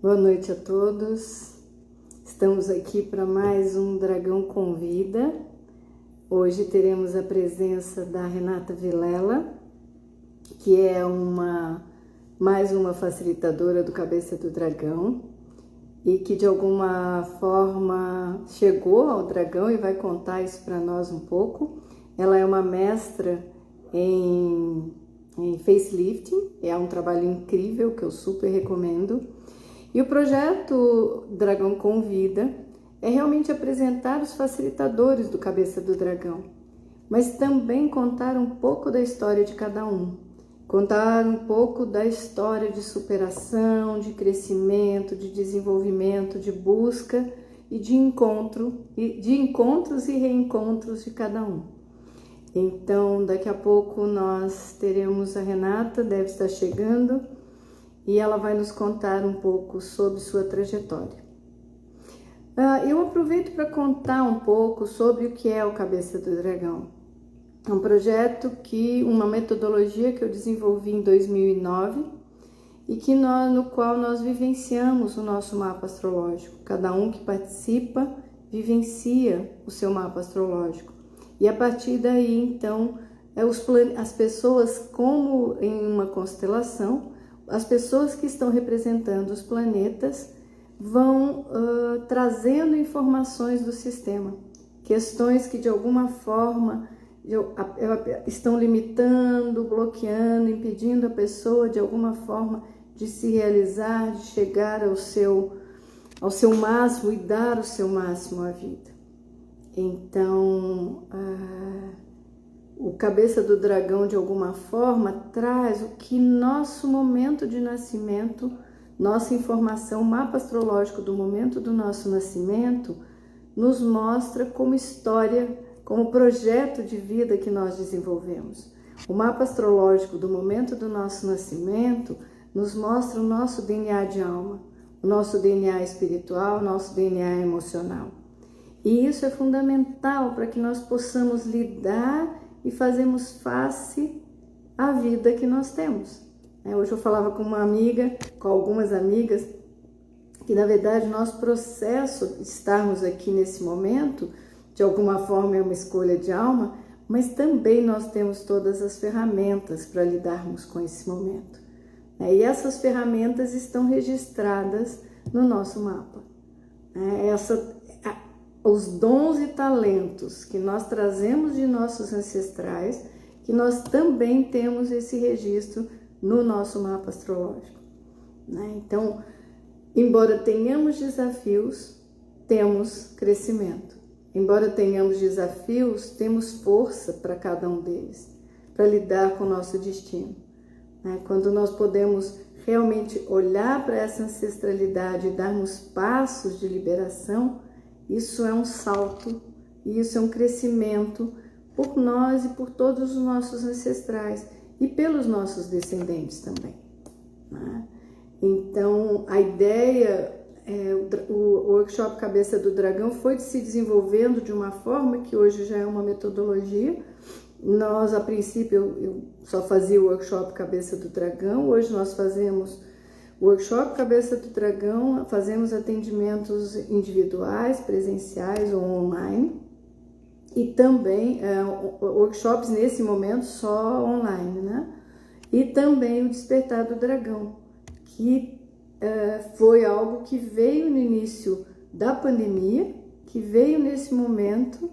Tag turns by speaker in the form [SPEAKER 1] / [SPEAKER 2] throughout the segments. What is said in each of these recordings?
[SPEAKER 1] Boa noite a todos. Estamos aqui para mais um Dragão Convida. Hoje teremos a presença da Renata Vilela, que é mais uma facilitadora do Cabeça do Dragão e que de alguma forma chegou ao dragão e vai contar isso para nós um pouco. Ela é uma mestra em facelifting, é um trabalho incrível que eu super recomendo. E o projeto Dragão Convida é realmente apresentar os facilitadores do Cabeça do Dragão, mas também contar um pouco da história de cada um, contar um pouco da história de superação, de crescimento, de desenvolvimento, de busca e de encontros e reencontros de cada um. Então, daqui a pouco nós teremos a Renata, deve estar chegando, e ela vai nos contar um pouco sobre sua trajetória. Eu aproveito para contar um pouco sobre o que é o Cabeça do Dragão. É um projeto uma metodologia que eu desenvolvi em 2009 e no qual nós vivenciamos o nosso mapa astrológico. Cada um que participa vivencia o seu mapa astrológico. E a partir daí, então, as pessoas, como em uma constelação, as pessoas que estão representando os planetas vão trazendo informações do sistema, questões que de alguma forma estão limitando, bloqueando, impedindo a pessoa de alguma forma de se realizar, de chegar ao seu máximo e dar o seu máximo à vida. Então, o Cabeça do Dragão, de alguma forma, traz o que nosso momento de nascimento, nossa informação, mapa astrológico do momento do nosso nascimento, nos mostra como história, como projeto de vida que nós desenvolvemos. O mapa astrológico do momento do nosso nascimento nos mostra o nosso DNA de alma, o nosso DNA espiritual, o nosso DNA emocional. E isso é fundamental para que nós possamos lidar e fazermos face à vida que nós temos. Hoje eu falava com algumas amigas, que na verdade o nosso processo de estarmos aqui nesse momento, de alguma forma é uma escolha de alma, mas também nós temos todas as ferramentas para lidarmos com esse momento. E essas ferramentas estão registradas no nosso mapa. Os dons e talentos que nós trazemos de nossos ancestrais, que nós também temos esse registro no nosso mapa astrológico. Então, embora tenhamos desafios, temos crescimento. Embora tenhamos desafios, temos força para cada um deles, para lidar com o nosso destino. Quando nós podemos realmente olhar para essa ancestralidade e darmos passos de liberação, isso é um salto, e isso é um crescimento por nós e por todos os nossos ancestrais e pelos nossos descendentes também. Então, a ideia, o workshop Cabeça do Dragão foi se desenvolvendo de uma forma que hoje já é uma metodologia. Nós, a princípio, eu só fazia o workshop Cabeça do Dragão, hoje nós fazemos o workshop Cabeça do Dragão, fazemos atendimentos individuais, presenciais ou online, e também workshops nesse momento só online, E também o Despertar do Dragão, que foi algo que veio no início da pandemia, que veio nesse momento,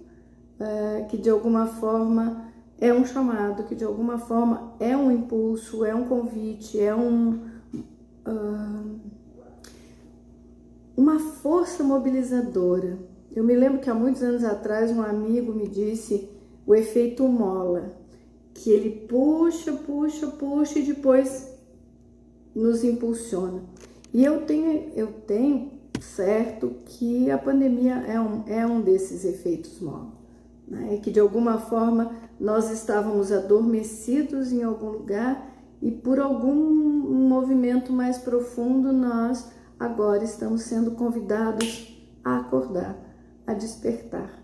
[SPEAKER 1] que de alguma forma é um chamado, que de alguma forma é um impulso, é um convite, é uma força mobilizadora. Eu me lembro que há muitos anos atrás um amigo me disse o efeito mola, que ele puxa e depois nos impulsiona. E eu tenho certo que a pandemia é um desses efeitos mola, que de alguma forma nós estávamos adormecidos em algum lugar e por algum movimento mais profundo nós agora estamos sendo convidados a acordar, a despertar,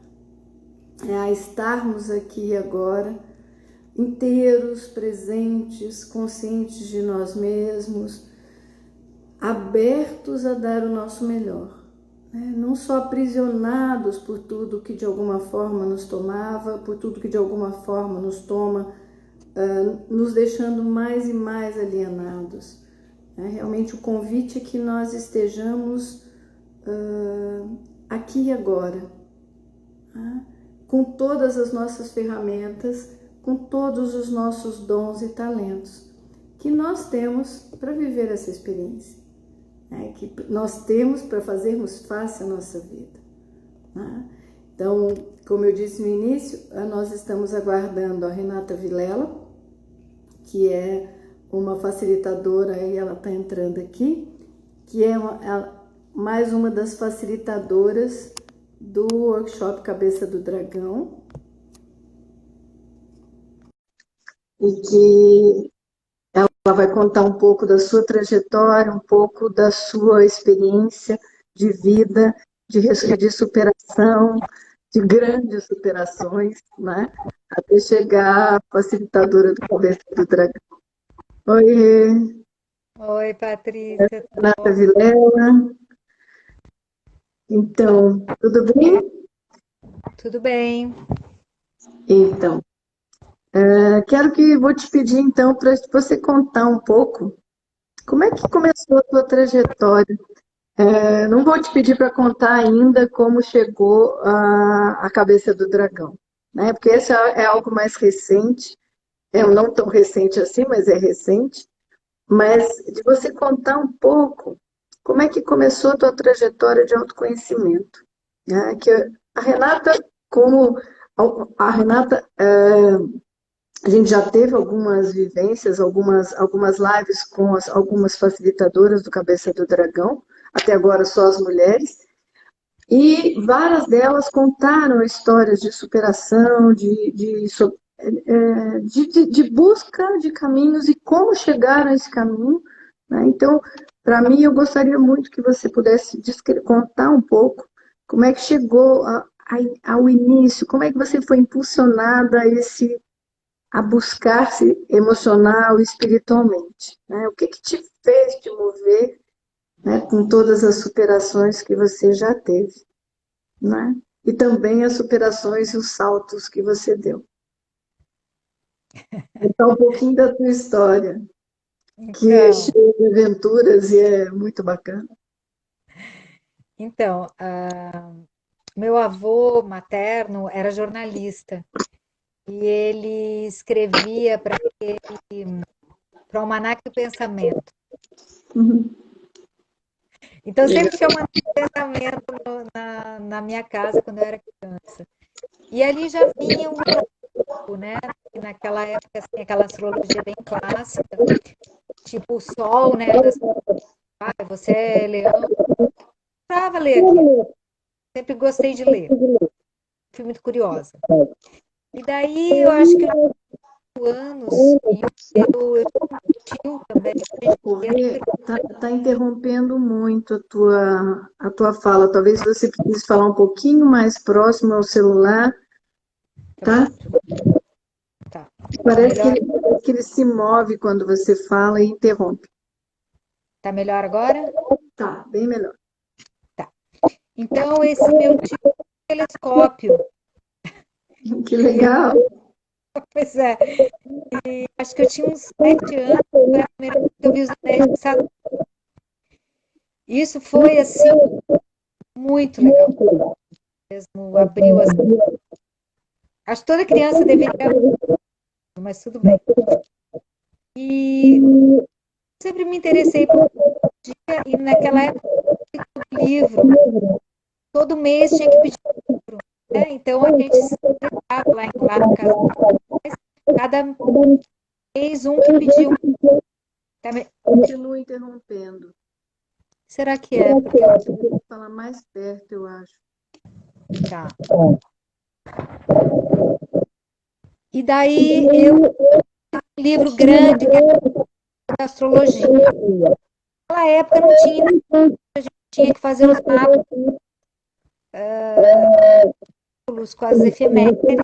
[SPEAKER 1] a estarmos aqui agora inteiros, presentes, conscientes de nós mesmos, abertos a dar o nosso melhor, né? Não só aprisionados por tudo que de alguma forma nos tomava, por tudo que de alguma forma nos toma, nos deixando mais e mais alienados, né? Realmente o convite é que nós estejamos aqui e agora, né? Com todas as nossas ferramentas, com todos os nossos dons e talentos que nós temos para viver essa experiência, né? Que nós temos para fazermos face à nossa vida, né? Então, como eu disse no início, nós estamos aguardando a Renata Vilela, que é uma facilitadora, e ela está entrando aqui, que é mais uma das facilitadoras do workshop Cabeça do Dragão, e que ela vai contar um pouco da sua trajetória, um pouco da sua experiência de vida, de superação, de grandes superações, né? Até chegar à facilitadora do Cabeça do Dragão. Oi,
[SPEAKER 2] Oi, Patrícia, tudo
[SPEAKER 1] Renata
[SPEAKER 2] bom?
[SPEAKER 1] Vilela. Então, tudo bem?
[SPEAKER 2] Tudo bem.
[SPEAKER 1] Então, vou te pedir então para você contar um pouco como é que começou a tua trajetória. Não vou te pedir para contar ainda como chegou a Cabeça do Dragão, né? Porque esse é algo mais recente, não tão recente assim, mas é recente. Mas de você contar um pouco como é que começou a tua trajetória de autoconhecimento, né? Que a Renata, como a Renata, a gente já teve algumas vivências, algumas lives com algumas facilitadoras do Cabeça do Dragão, até agora só as mulheres, e várias delas contaram histórias de superação, de busca de caminhos e como chegar a esse caminho, né? Então, para mim, eu gostaria muito que você pudesse contar um pouco como é que chegou ao início, como é que você foi impulsionada a buscar-se emocional e espiritualmente, né? O que te fez te mover, né, com todas as superações que você já teve, né? E também as superações e os saltos que você deu. Contar um pouquinho da tua história, que é
[SPEAKER 2] Então,
[SPEAKER 1] cheia de aventuras e é muito bacana.
[SPEAKER 2] meu avô materno era jornalista e ele escrevia para o Almanaque do Pensamento.
[SPEAKER 1] Uhum.
[SPEAKER 2] Então, sempre tinha um Almanaque do Pensamento na minha casa quando eu era criança. E ali já vinha um horóscopo, né? E naquela época, assim, aquela astrologia bem clássica, tipo o sol, né? Você é leão. Eu adorava ler aquilo. Sempre gostei de ler. Fui muito curiosa. E daí eu acho que eu anos e eu tio também.
[SPEAKER 1] O Rê tá interrompendo muito a tua fala. Talvez você precise falar um pouquinho mais próximo ao celular, tá?
[SPEAKER 2] Pronto, tá. Tá
[SPEAKER 1] Parece
[SPEAKER 2] melhor?
[SPEAKER 1] que ele se move quando você fala e interrompe.
[SPEAKER 2] Tá melhor agora?
[SPEAKER 1] Tá, bem melhor.
[SPEAKER 2] Tá. Então esse meu tio telescópio,
[SPEAKER 1] Que
[SPEAKER 2] e eu,
[SPEAKER 1] legal.
[SPEAKER 2] pois é, acho que eu tinha uns 7 anos, foi a primeira vez que eu vi os anéis de Saturno. Isso foi assim muito legal mesmo, abriu as. Acho que toda criança deveria, mas tudo bem. E sempre me interessei por dia e naquela época do livro, todo mês tinha que pedir livro, né? Então a gente se interessava lá na casa, cada mês um que pediu.
[SPEAKER 1] Continua interrompendo.
[SPEAKER 2] Será que é? Porque
[SPEAKER 1] Vou falar mais perto, eu acho.
[SPEAKER 2] tá. E daí eu um livro grande que era da astrologia. Naquela época não tinha, a gente tinha que fazer os mapas com as efemérides.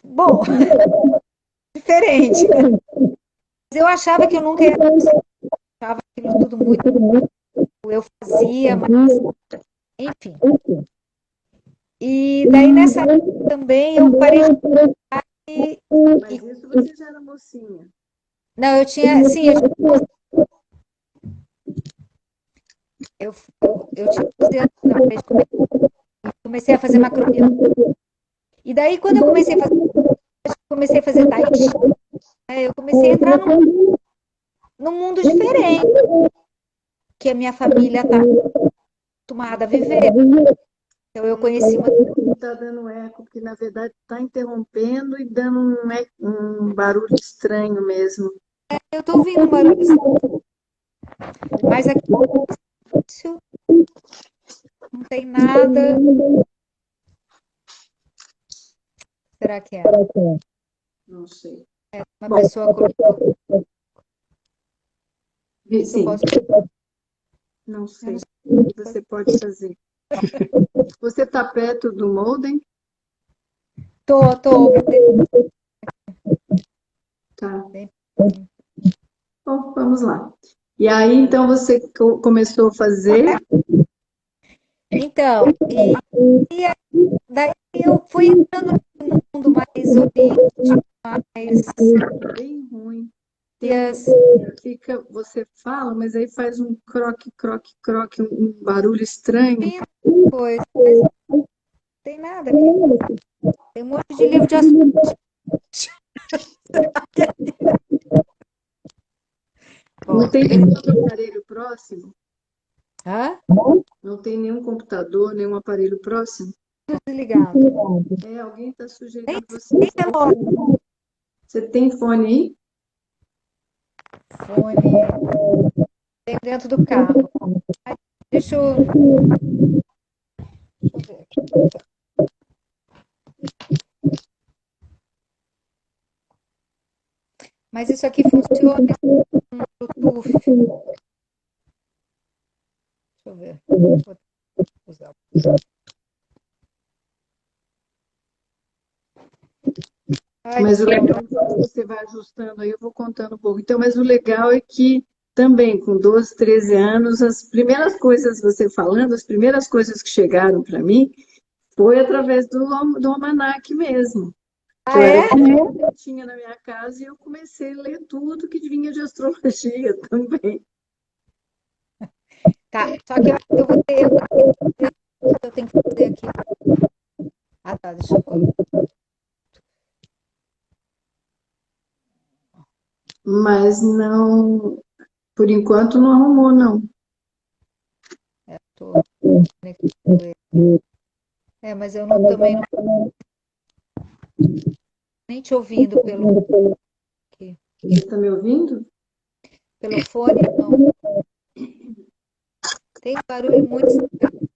[SPEAKER 2] Bom, diferente, né? Mas eu achava que eu nunca ia achava aquilo tudo muito. Eu fazia, mas enfim. E daí nessa época também eu parei de e,
[SPEAKER 1] Mas isso você já era mocinha.
[SPEAKER 2] não, eu tinha, sim, eu tinha 12 anos na hora de comecei a fazer macrobiologia. E daí quando eu comecei a fazer tai chi, eu comecei a entrar num mundo diferente que a minha família está acostumada a viver. Então eu conheci uma.
[SPEAKER 1] Está dando eco, porque na verdade está interrompendo e dando um barulho estranho mesmo.
[SPEAKER 2] Eu estou ouvindo um barulho, mas aqui não tem nada. Será que é?
[SPEAKER 1] Não sei.
[SPEAKER 2] Uma pessoa colocou.
[SPEAKER 1] Sim,
[SPEAKER 2] Posso...
[SPEAKER 1] não sei. O que você pode fazer? Você está perto do modem?
[SPEAKER 2] Tô.
[SPEAKER 1] Tá. Bom, vamos lá. E aí, então, você começou a fazer?
[SPEAKER 2] Então, e daí eu fui entrando no mundo mais holístico, mais.
[SPEAKER 1] Bem ruim.
[SPEAKER 2] Yes.
[SPEAKER 1] Fica, você fala, mas aí faz um croque, croque, croque, um barulho estranho.
[SPEAKER 2] Coisa, mas não tem nada. Tem um monte de livro de assunto.
[SPEAKER 1] Não tem nenhum aparelho próximo?
[SPEAKER 2] Hã?
[SPEAKER 1] Não tem nenhum computador, nenhum aparelho próximo?
[SPEAKER 2] Desligado.
[SPEAKER 1] Alguém está sugerindo
[SPEAKER 2] Nem
[SPEAKER 1] você. Você tem fone aí?
[SPEAKER 2] fone. Tem dentro do carro. Deixa eu ver aqui. Mas isso aqui funciona com Bluetooth. Deixa eu ver. Vou usar.
[SPEAKER 1] Mas o legal, enquanto você vai ajustando aí, eu vou contando um pouco. Então, mas o legal é que também, com 12, 13 anos, as primeiras coisas, você falando, as primeiras coisas que chegaram para mim foi através do almanaque mesmo. Que eu era que tinha na minha casa e eu comecei a ler tudo que vinha de astrologia também.
[SPEAKER 2] Tá, só que eu tenho que fazer aqui. Ah, tá, deixa eu colocar.
[SPEAKER 1] Mas não, por enquanto não arrumou, não.
[SPEAKER 2] Tô conectando ele. Mas eu não, também não nem te ouvindo aqui.
[SPEAKER 1] Você está me ouvindo?
[SPEAKER 2] Pelo fone, não. Tem barulho muito estranho.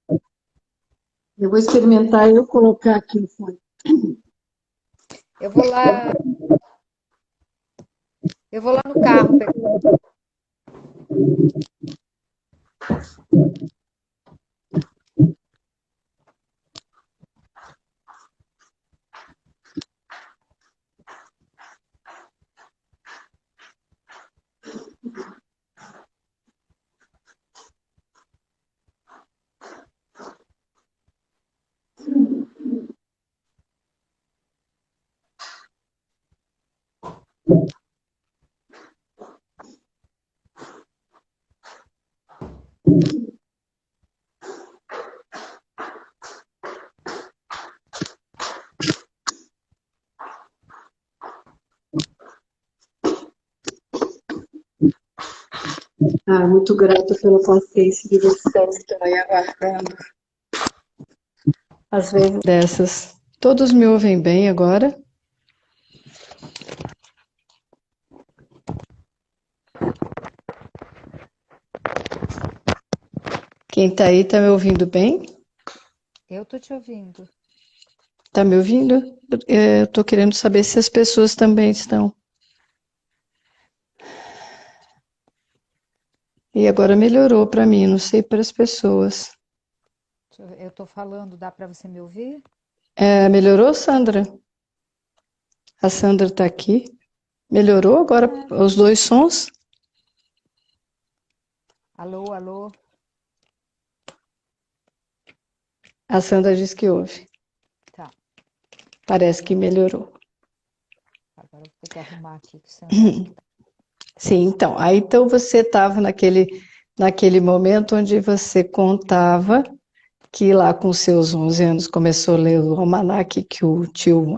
[SPEAKER 1] Eu vou experimentar eu colocar aqui o fone.
[SPEAKER 2] Eu vou lá. Eu vou lá no carro pegar.
[SPEAKER 1] Muito grata pela paciência de vocês que estão aí aguardando. Às vezes dessas. Todos me ouvem bem agora? Quem está aí está me ouvindo bem?
[SPEAKER 2] Eu tô te ouvindo.
[SPEAKER 1] Está me ouvindo? Eu estou querendo saber se as pessoas também estão. E agora melhorou para mim, não sei para as pessoas.
[SPEAKER 2] Eu tô falando, dá para você me ouvir?
[SPEAKER 1] Melhorou, Sandra? A Sandra está aqui. Melhorou agora os dois sons?
[SPEAKER 2] Alô, alô?
[SPEAKER 1] A Sandra disse que ouve.
[SPEAKER 2] Tá,
[SPEAKER 1] Parece que melhorou.
[SPEAKER 2] agora eu vou ter que arrumar aqui que o celular aqui tá.
[SPEAKER 1] Sim, então. Aí então você estava naquele momento onde você contava que lá com seus 11 anos começou a ler o almanaque que o tio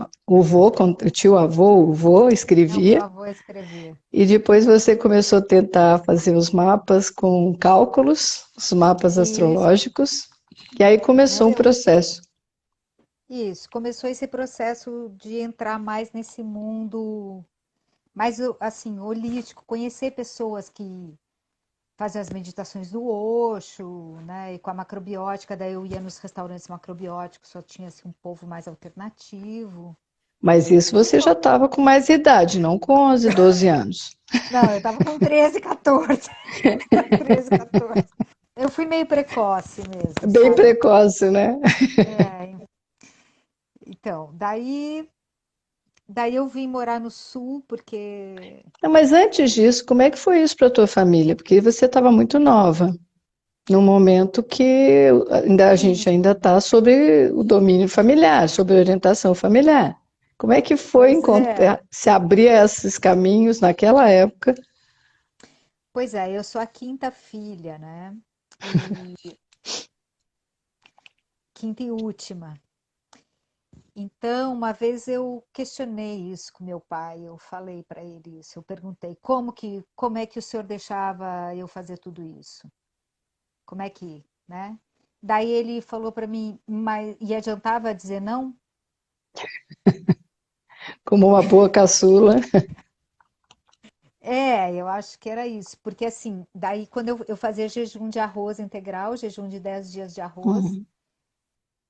[SPEAKER 1] avô, o vô
[SPEAKER 2] É, o meu
[SPEAKER 1] escrevia,
[SPEAKER 2] avô escrevia.
[SPEAKER 1] e depois você começou a tentar fazer os mapas com cálculos, os mapas
[SPEAKER 2] Isso,
[SPEAKER 1] astrológicos, e aí
[SPEAKER 2] mas
[SPEAKER 1] começou um
[SPEAKER 2] eu,
[SPEAKER 1] processo.
[SPEAKER 2] isso, começou esse processo de entrar mais nesse mundo, mais assim, holístico, conhecer pessoas que faziam as meditações do Osho, né? E com a macrobiótica, daí eu ia nos restaurantes macrobióticos, só tinha assim, um povo mais alternativo.
[SPEAKER 1] Mas isso
[SPEAKER 2] E
[SPEAKER 1] você já
[SPEAKER 2] foi.
[SPEAKER 1] estava com mais idade, não com 11, 12 anos.
[SPEAKER 2] Não, eu tava com 13, 14. 13, 14. Eu fui meio precoce mesmo,
[SPEAKER 1] Bem
[SPEAKER 2] sabe?
[SPEAKER 1] precoce, né?
[SPEAKER 2] É, então, daí eu vim morar no sul porque,
[SPEAKER 1] Não, mas antes disso, como é que foi isso para tua família? Porque você estava muito nova, num momento que a gente ainda
[SPEAKER 2] sim,
[SPEAKER 1] está sobre o domínio familiar, sobre a orientação familiar. Como é que foi
[SPEAKER 2] pois é,
[SPEAKER 1] encontrar, se abrir esses caminhos naquela época?
[SPEAKER 2] pois é, eu sou a quinta filha, né? E quinta e última. Então, uma vez eu questionei isso com meu pai, eu falei para ele isso, eu perguntei como é que o senhor deixava eu fazer tudo isso? Como é que, né? Daí ele falou para mim, mas e adiantava dizer não?
[SPEAKER 1] Como uma boa caçula.
[SPEAKER 2] É, eu acho que era isso, porque assim, daí quando eu fazia jejum de arroz integral, jejum de 10 dias de arroz,
[SPEAKER 1] Uhum,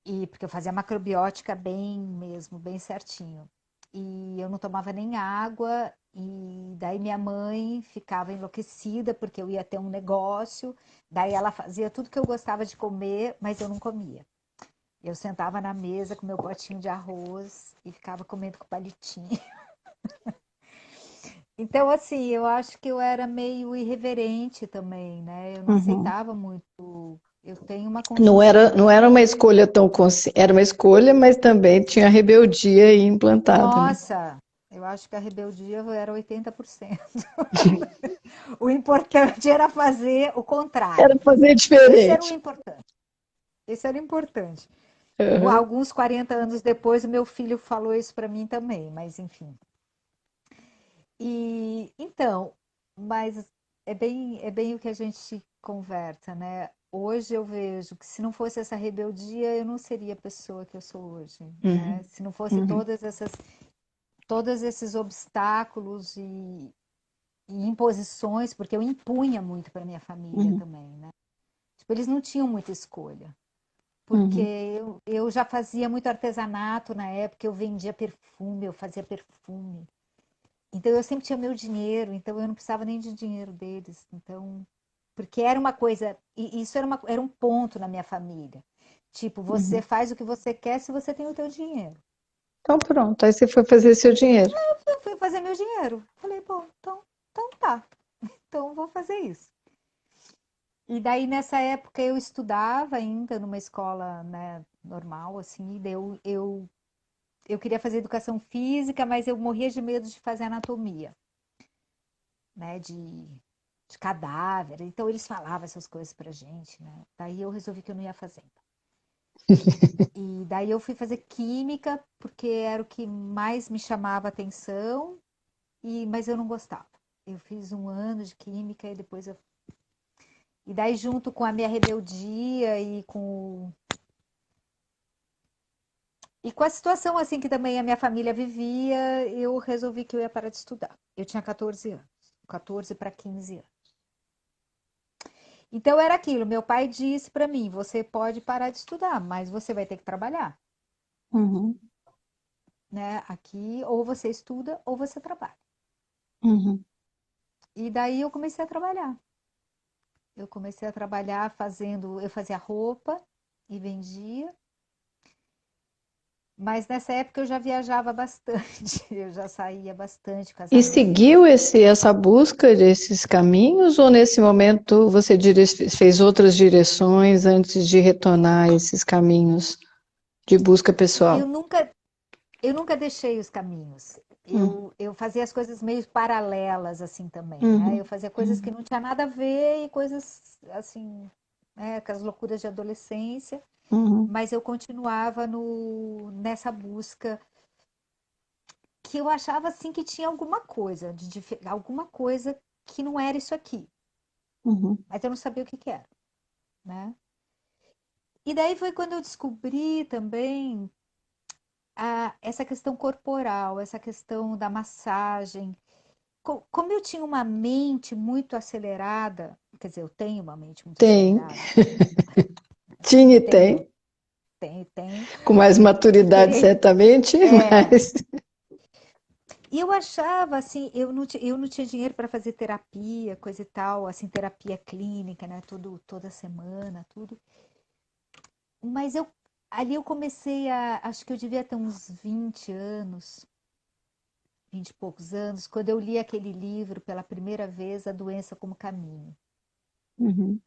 [SPEAKER 2] e porque eu fazia macrobiótica bem mesmo, bem certinho. E eu não tomava nem água, e daí minha mãe ficava enlouquecida porque eu ia ter um negócio, daí ela fazia tudo que eu gostava de comer, mas eu não comia. Eu sentava na mesa com meu potinho de arroz e ficava comendo com palitinho. Então, assim, eu acho que eu era meio irreverente também, né? Eu não
[SPEAKER 1] uhum.
[SPEAKER 2] aceitava muito. Eu tenho uma
[SPEAKER 1] Não
[SPEAKER 2] consciência.
[SPEAKER 1] era uma escolha tão consciente, era uma escolha, mas também tinha rebeldia aí implantada, né?
[SPEAKER 2] Nossa, eu acho que a rebeldia era 80%. O importante era fazer o
[SPEAKER 1] Era
[SPEAKER 2] contrário.
[SPEAKER 1] fazer
[SPEAKER 2] Esse era o
[SPEAKER 1] diferente.
[SPEAKER 2] importante. Esse era o importante.
[SPEAKER 1] Uhum.
[SPEAKER 2] Alguns 40 anos depois, o meu filho falou isso para mim também, mas enfim. E então, mas é bem o que a gente conversa, né? Hoje eu vejo que se não fosse essa rebeldia, eu não seria a pessoa que eu sou hoje, né?
[SPEAKER 1] Uhum.
[SPEAKER 2] Se não fosse
[SPEAKER 1] Uhum.
[SPEAKER 2] todos esses obstáculos e imposições, porque eu impunha muito para minha família
[SPEAKER 1] Uhum.
[SPEAKER 2] também, né? Tipo, eles não tinham muita escolha, porque
[SPEAKER 1] Uhum.
[SPEAKER 2] eu já fazia muito artesanato na época, eu vendia perfume, eu fazia perfume. Então eu sempre tinha meu dinheiro, então eu não precisava nem de dinheiro deles. Então, porque era uma coisa, e isso era um ponto na minha família. Tipo, você
[SPEAKER 1] Uhum.
[SPEAKER 2] faz o que você quer se você tem o teu dinheiro.
[SPEAKER 1] Então pronto, aí você foi fazer seu dinheiro.
[SPEAKER 2] Eu fui fazer meu dinheiro. Falei, bom, então tá. Então eu vou fazer isso. E daí nessa época eu estudava ainda numa escola, né, normal, assim, e daí eu queria fazer educação física, mas eu morria de medo de fazer anatomia, né, de cadáver. Então eles falavam essas coisas pra gente, né? Daí eu resolvi que eu não ia fazer. E daí eu fui fazer química, porque era o que mais me chamava atenção, mas eu não gostava. Eu fiz um ano de química e depois eu. E daí, junto com a minha rebeldia e com a situação assim que também a minha família vivia, eu resolvi que eu ia parar de estudar. Eu tinha 14 anos, 14 para 15 anos. Então era aquilo, meu pai disse para mim, você pode parar de estudar, mas você vai ter que trabalhar,
[SPEAKER 1] Uhum.
[SPEAKER 2] né? Aqui ou você estuda ou você trabalha.
[SPEAKER 1] Uhum.
[SPEAKER 2] E daí eu comecei a trabalhar. Eu comecei a trabalhar eu fazia roupa e vendia. Mas nessa época eu já viajava bastante, eu já saía bastante com as
[SPEAKER 3] E
[SPEAKER 2] amigas.
[SPEAKER 3] seguiu essa busca desses caminhos, ou nesse momento você fez outras direções antes de retornar a esses caminhos de busca
[SPEAKER 2] Eu
[SPEAKER 3] pessoal?
[SPEAKER 2] nunca, eu nunca deixei os caminhos.
[SPEAKER 3] Hum,
[SPEAKER 2] Eu fazia as coisas meio paralelas assim também, né? Eu
[SPEAKER 3] uhum,
[SPEAKER 2] fazia coisas que não tinha nada a ver e coisas assim, né, com as loucuras de adolescência,
[SPEAKER 3] uhum,
[SPEAKER 2] mas eu continuava nessa busca que eu achava assim que tinha alguma coisa, alguma coisa que não era isso aqui,
[SPEAKER 3] uhum.
[SPEAKER 2] mas eu não sabia o que que era, né? E daí foi quando eu descobri também essa questão corporal, essa questão da massagem. Como eu tinha uma mente muito acelerada, quer dizer, eu tenho uma mente muito
[SPEAKER 3] Tem,
[SPEAKER 2] acelerada,
[SPEAKER 3] tinha e
[SPEAKER 2] tenho,
[SPEAKER 3] tem,
[SPEAKER 2] tenho,
[SPEAKER 3] com mais maturidade
[SPEAKER 2] porque
[SPEAKER 3] certamente,
[SPEAKER 2] é,
[SPEAKER 3] mas.
[SPEAKER 2] e eu achava assim, eu não tinha dinheiro para fazer terapia, coisa e tal, assim, terapia clínica, né, toda semana, tudo. Mas ali eu comecei acho que eu devia ter uns 20 anos, 20 e poucos anos, quando eu li aquele livro pela primeira vez, A Doença como Caminho.
[SPEAKER 3] Uhum,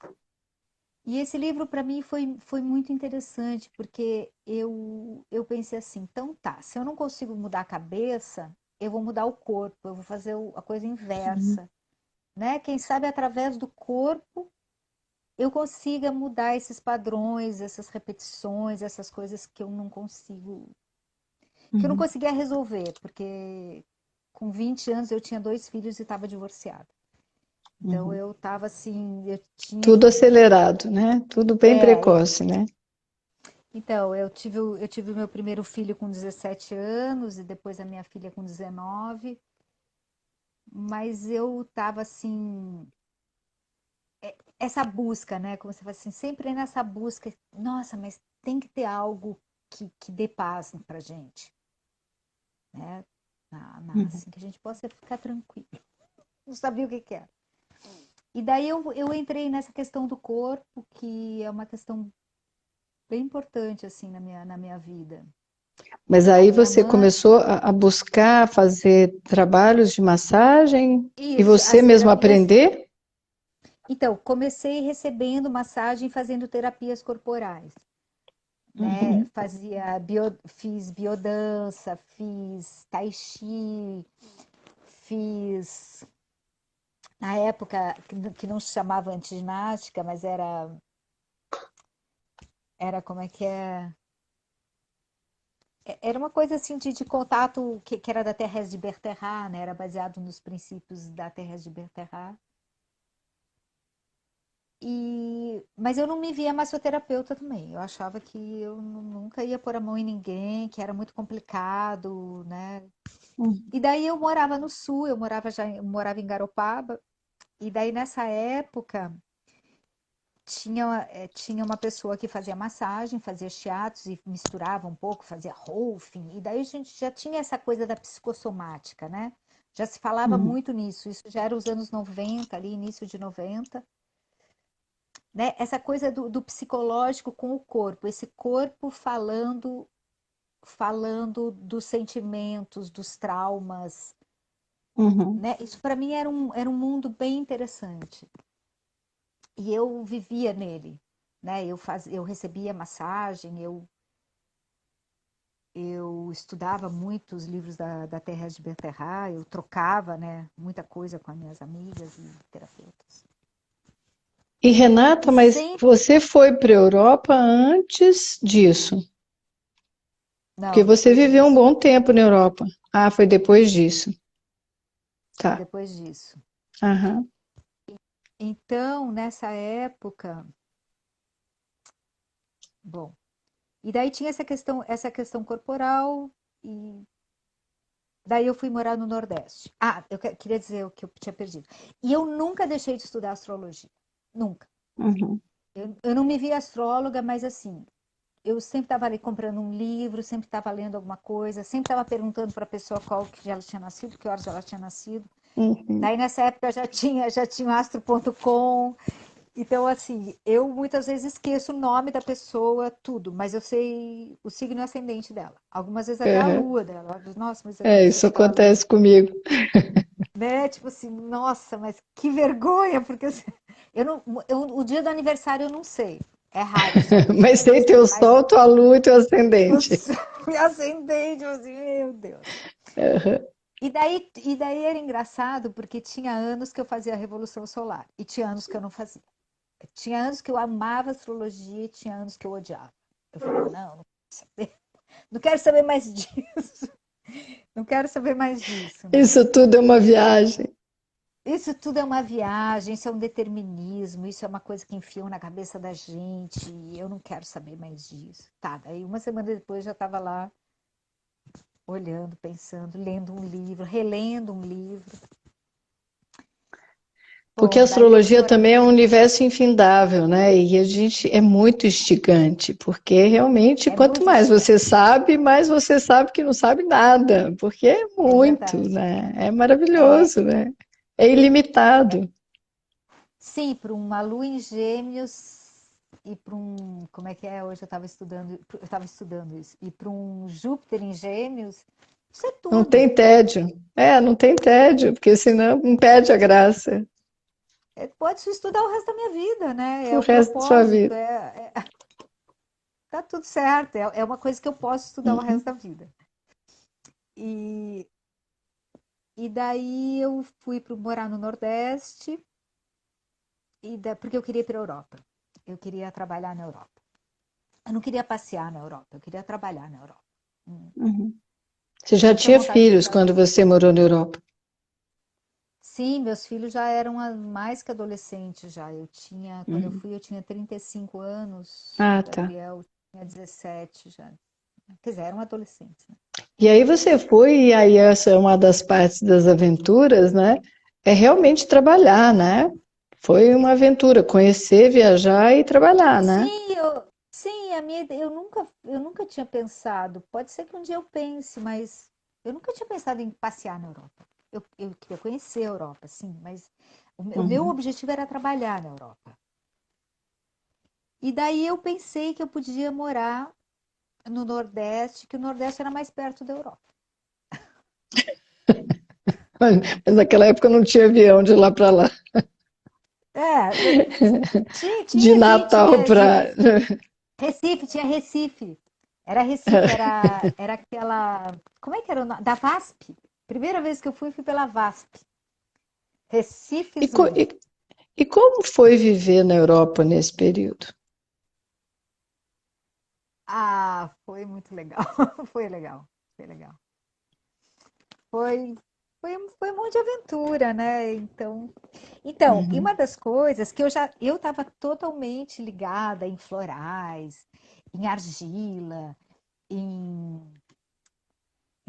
[SPEAKER 2] E esse livro para mim foi muito interessante, porque eu pensei assim, então tá, se eu não consigo mudar a cabeça, eu vou mudar o corpo, eu vou fazer a coisa
[SPEAKER 3] uhum,
[SPEAKER 2] inversa, né? Quem sabe através do corpo eu consiga mudar esses padrões, essas repetições, essas coisas que eu não consigo, que eu não
[SPEAKER 3] uhum,
[SPEAKER 2] conseguia resolver, porque com 20 anos eu tinha 2 filhos e estava divorciada. Então
[SPEAKER 3] uhum.
[SPEAKER 2] eu estava assim, eu tinha
[SPEAKER 3] Tudo
[SPEAKER 2] que.
[SPEAKER 3] acelerado, né? Tudo bem
[SPEAKER 2] É,
[SPEAKER 3] precoce, né?
[SPEAKER 2] então, eu tive o meu primeiro filho com 17 anos e depois a minha filha com 19, mas eu estava assim, essa busca, né? Como você fala assim, sempre nessa busca, nossa, mas tem que ter algo que dê paz pra gente, né?
[SPEAKER 3] Uhum.
[SPEAKER 2] Assim, que a gente possa ficar tranquilo. Não sabia o que que era. E daí eu entrei nessa questão do corpo, que é uma questão bem importante, assim, na minha vida.
[SPEAKER 3] Mas
[SPEAKER 2] A
[SPEAKER 3] aí
[SPEAKER 2] minha
[SPEAKER 3] você
[SPEAKER 2] mãe,
[SPEAKER 3] começou a buscar fazer trabalhos de massagem e
[SPEAKER 2] isso,
[SPEAKER 3] você
[SPEAKER 2] as
[SPEAKER 3] mesmo
[SPEAKER 2] terapias.
[SPEAKER 3] aprender?
[SPEAKER 2] Então, comecei recebendo massagem, fazendo terapias corporais, né?
[SPEAKER 3] Uhum,
[SPEAKER 2] Fiz biodança, fiz tai chi, fiz na época que não se chamava antiginástica, mas era como é que é? Era uma coisa assim de contato que era da Thérèse de Bertherat, né? Era baseado nos princípios da Thérèse de Bertherat. Mas eu não me via massoterapeuta também. Eu achava que eu nunca ia pôr a mão em ninguém, que era muito complicado, né?
[SPEAKER 3] uhum,
[SPEAKER 2] E daí eu morava no sul, eu morava em Garopaba, e daí nessa época tinha uma pessoa que fazia massagem, fazia shiatsu e misturava um pouco, fazia rolfing, e daí a gente já tinha essa coisa da psicossomática, né? Já se falava
[SPEAKER 3] uhum,
[SPEAKER 2] muito nisso, isso já era os anos 90, ali, início de 90, né? Essa coisa do psicológico com o corpo, esse corpo falando dos sentimentos, dos traumas,
[SPEAKER 3] uhum.
[SPEAKER 2] né? Isso para mim era um mundo bem interessante. E eu vivia nele, né? Eu recebia massagem, eu estudava muito os livros da Thérèse de Bertherat, eu trocava, né, muita coisa com as minhas amigas e terapeutas.
[SPEAKER 3] E
[SPEAKER 2] E
[SPEAKER 3] Renata, mas
[SPEAKER 2] sempre,
[SPEAKER 3] você foi para a Europa antes disso? Porque
[SPEAKER 2] não,
[SPEAKER 3] você
[SPEAKER 2] depois
[SPEAKER 3] viveu um
[SPEAKER 2] disso,
[SPEAKER 3] bom tempo na Europa. Ah, foi depois disso.
[SPEAKER 2] foi
[SPEAKER 3] Tá.
[SPEAKER 2] depois disso.
[SPEAKER 3] Aham.
[SPEAKER 2] Então, nessa época, bom, e daí tinha essa questão corporal e daí eu fui morar no Nordeste. Ah, eu queria dizer o que eu tinha perdido. E eu nunca deixei de estudar astrologia. Nunca.
[SPEAKER 3] Uhum.
[SPEAKER 2] Eu não me via astróloga, mas assim, eu sempre estava ali comprando um livro, sempre estava lendo alguma coisa, sempre estava perguntando para a pessoa qual que ela tinha nascido, que horas ela tinha nascido.
[SPEAKER 3] Uhum.
[SPEAKER 2] Daí nessa época já tinha o astro.com Então, assim, eu muitas vezes esqueço o nome da pessoa, tudo, mas eu sei o signo ascendente dela. Algumas vezes até a
[SPEAKER 3] Aham.
[SPEAKER 2] lua dela. Eu digo, nossa, mas eu
[SPEAKER 3] É,
[SPEAKER 2] não sei
[SPEAKER 3] isso
[SPEAKER 2] daquela lua.
[SPEAKER 3] acontece comigo.
[SPEAKER 2] Né? Tipo assim, nossa, mas que vergonha, porque assim, o dia do aniversário eu não sei. É raro saber,
[SPEAKER 3] Mas
[SPEAKER 2] não
[SPEAKER 3] tem
[SPEAKER 2] sei,
[SPEAKER 3] teu
[SPEAKER 2] mas
[SPEAKER 3] sol, tua lua e teu
[SPEAKER 2] o
[SPEAKER 3] ascendente.
[SPEAKER 2] meu ascendente, eu assim, meu Deus.
[SPEAKER 3] Aham.
[SPEAKER 2] E daí era engraçado porque tinha anos que eu fazia a Revolução Solar e tinha anos que eu não fazia. Tinha anos que eu amava astrologia e tinha anos que eu odiava. Eu falava, não, não quero saber mais disso. Não quero saber mais disso, né?
[SPEAKER 3] Isso tudo é uma viagem.
[SPEAKER 2] Isso tudo é uma viagem, isso é um determinismo, isso é uma coisa que enfiam na cabeça da gente, e eu não quero saber mais disso. Tá, daí uma semana depois já estava lá olhando, pensando, lendo um livro, relendo um livro.
[SPEAKER 3] Porque a
[SPEAKER 2] Bom, daí eu fui
[SPEAKER 3] astrologia
[SPEAKER 2] morar.
[SPEAKER 3] também é um universo infindável, né? E a gente é muito instigante, porque realmente,
[SPEAKER 2] É
[SPEAKER 3] quanto
[SPEAKER 2] muito
[SPEAKER 3] mais você
[SPEAKER 2] instigante,
[SPEAKER 3] sabe, mais você sabe que não sabe nada, porque é
[SPEAKER 2] é
[SPEAKER 3] muito,
[SPEAKER 2] verdade.
[SPEAKER 3] né? É
[SPEAKER 2] É,
[SPEAKER 3] maravilhoso, né? É ilimitado.
[SPEAKER 2] sim, para uma lua em Gêmeos e para um, como é que é? Hoje eu estava estudando isso. E para um Júpiter em Gêmeos, isso é
[SPEAKER 3] Não tem
[SPEAKER 2] tudo.
[SPEAKER 3] tédio. É, não tem tédio, porque senão não perde a graça
[SPEAKER 2] Pode se estudar o resto da minha vida, né? É
[SPEAKER 3] pro
[SPEAKER 2] o
[SPEAKER 3] resto da sua
[SPEAKER 2] propósito,
[SPEAKER 3] vida.
[SPEAKER 2] tá tudo certo. É uma coisa que eu posso estudar o resto da vida. E, e daí eu fui para morar no Nordeste, porque eu queria ir para a Europa. Eu queria trabalhar na Europa. Eu não queria passear na Europa, eu queria trabalhar na Europa. Hum.
[SPEAKER 3] Uhum. Você já
[SPEAKER 2] Eu tinha
[SPEAKER 3] tinha
[SPEAKER 2] vontade de ir
[SPEAKER 3] filhos
[SPEAKER 2] para a
[SPEAKER 3] quando
[SPEAKER 2] Europa.
[SPEAKER 3] você morou na Europa?
[SPEAKER 2] Sim, meus filhos já eram mais que adolescentes já. Quando eu
[SPEAKER 3] Uhum.
[SPEAKER 2] fui, eu tinha 35 anos, o
[SPEAKER 3] Ah, tá.
[SPEAKER 2] Gabriel tinha 17 já. Quer dizer, eram adolescentes, né?
[SPEAKER 3] E aí você foi, e aí essa é uma das partes das aventuras, né? É realmente trabalhar, né? Foi uma aventura, conhecer, viajar e trabalhar, né?
[SPEAKER 2] Sim, eu nunca tinha pensado. Pode ser que um dia eu pense, mas eu nunca tinha pensado em passear na Europa. Eu queria conhecer a Europa, sim, mas o meu
[SPEAKER 3] Uhum.
[SPEAKER 2] objetivo era trabalhar na Europa. E daí eu pensei que eu podia morar no Nordeste, que o Nordeste era mais perto da Europa.
[SPEAKER 3] Mas naquela época não tinha avião de lá para lá,
[SPEAKER 2] Tinha,
[SPEAKER 3] de
[SPEAKER 2] tinha, tinha,
[SPEAKER 3] Natal
[SPEAKER 2] tinha
[SPEAKER 3] para.
[SPEAKER 2] Recife, tinha Recife. Era Recife, era aquela. Como é que era o nome? Da VASP. Primeira vez que eu fui pela VASP. Recife
[SPEAKER 3] E, co-
[SPEAKER 2] Zoo.
[SPEAKER 3] e, e como foi viver na Europa nesse período?
[SPEAKER 2] Ah, foi muito legal. Foi legal. Foi legal. Foi, foi um monte de aventura, né? E
[SPEAKER 3] Uhum.
[SPEAKER 2] uma das coisas que eu estava totalmente ligada em florais, em argila, em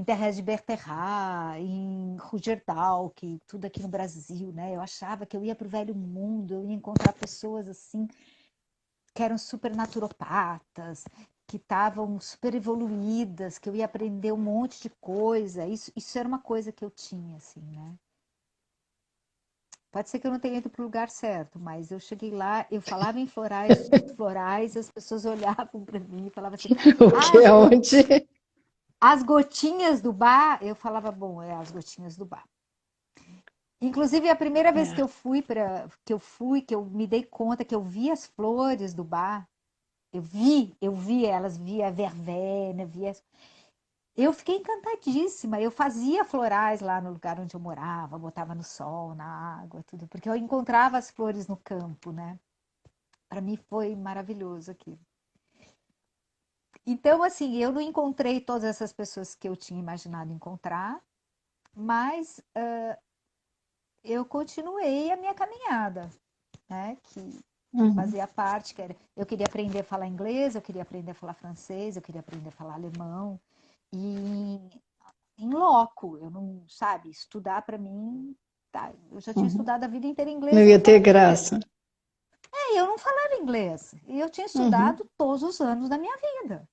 [SPEAKER 2] Terras de Berterra, em Rugerdal, que tudo aqui no Brasil, né? Eu achava que eu ia para o velho mundo, eu ia encontrar pessoas assim que eram super naturopatas, que estavam super evoluídas, que eu ia aprender um monte de coisa. Isso era uma coisa que eu tinha, assim, né? Pode ser que eu não tenha ido para o lugar certo, mas eu cheguei lá, eu falava em florais, e as pessoas olhavam para mim e falavam assim:
[SPEAKER 3] O
[SPEAKER 2] ah,
[SPEAKER 3] que é onde?
[SPEAKER 2] as gotinhas do bar. Eu falava: bom, é as gotinhas do bar. Inclusive, a primeira vez que
[SPEAKER 3] É.
[SPEAKER 2] eu fui que eu me dei conta que eu vi as flores do bar, eu vi elas, via a vervena, eu fiquei encantadíssima. Eu fazia florais lá no lugar onde eu morava, botava no sol, na água, tudo, porque eu encontrava as flores no campo, né? Para mim foi maravilhoso aqui. Então, assim, eu não encontrei todas essas pessoas que eu tinha imaginado encontrar, mas eu continuei a minha caminhada, né? Que
[SPEAKER 3] Uhum.
[SPEAKER 2] fazia parte, eu queria aprender a falar inglês, eu queria aprender a falar francês, eu queria aprender a falar alemão, e em loco, eu não, sabe, estudar para mim, tá, eu já tinha
[SPEAKER 3] Uhum.
[SPEAKER 2] estudado a vida inteira
[SPEAKER 3] Não
[SPEAKER 2] inglês e
[SPEAKER 3] ia
[SPEAKER 2] não
[SPEAKER 3] ter
[SPEAKER 2] falava inglês.
[SPEAKER 3] graça.
[SPEAKER 2] Eu não falava inglês, e eu tinha
[SPEAKER 3] Uhum.
[SPEAKER 2] estudado todos os anos da minha vida.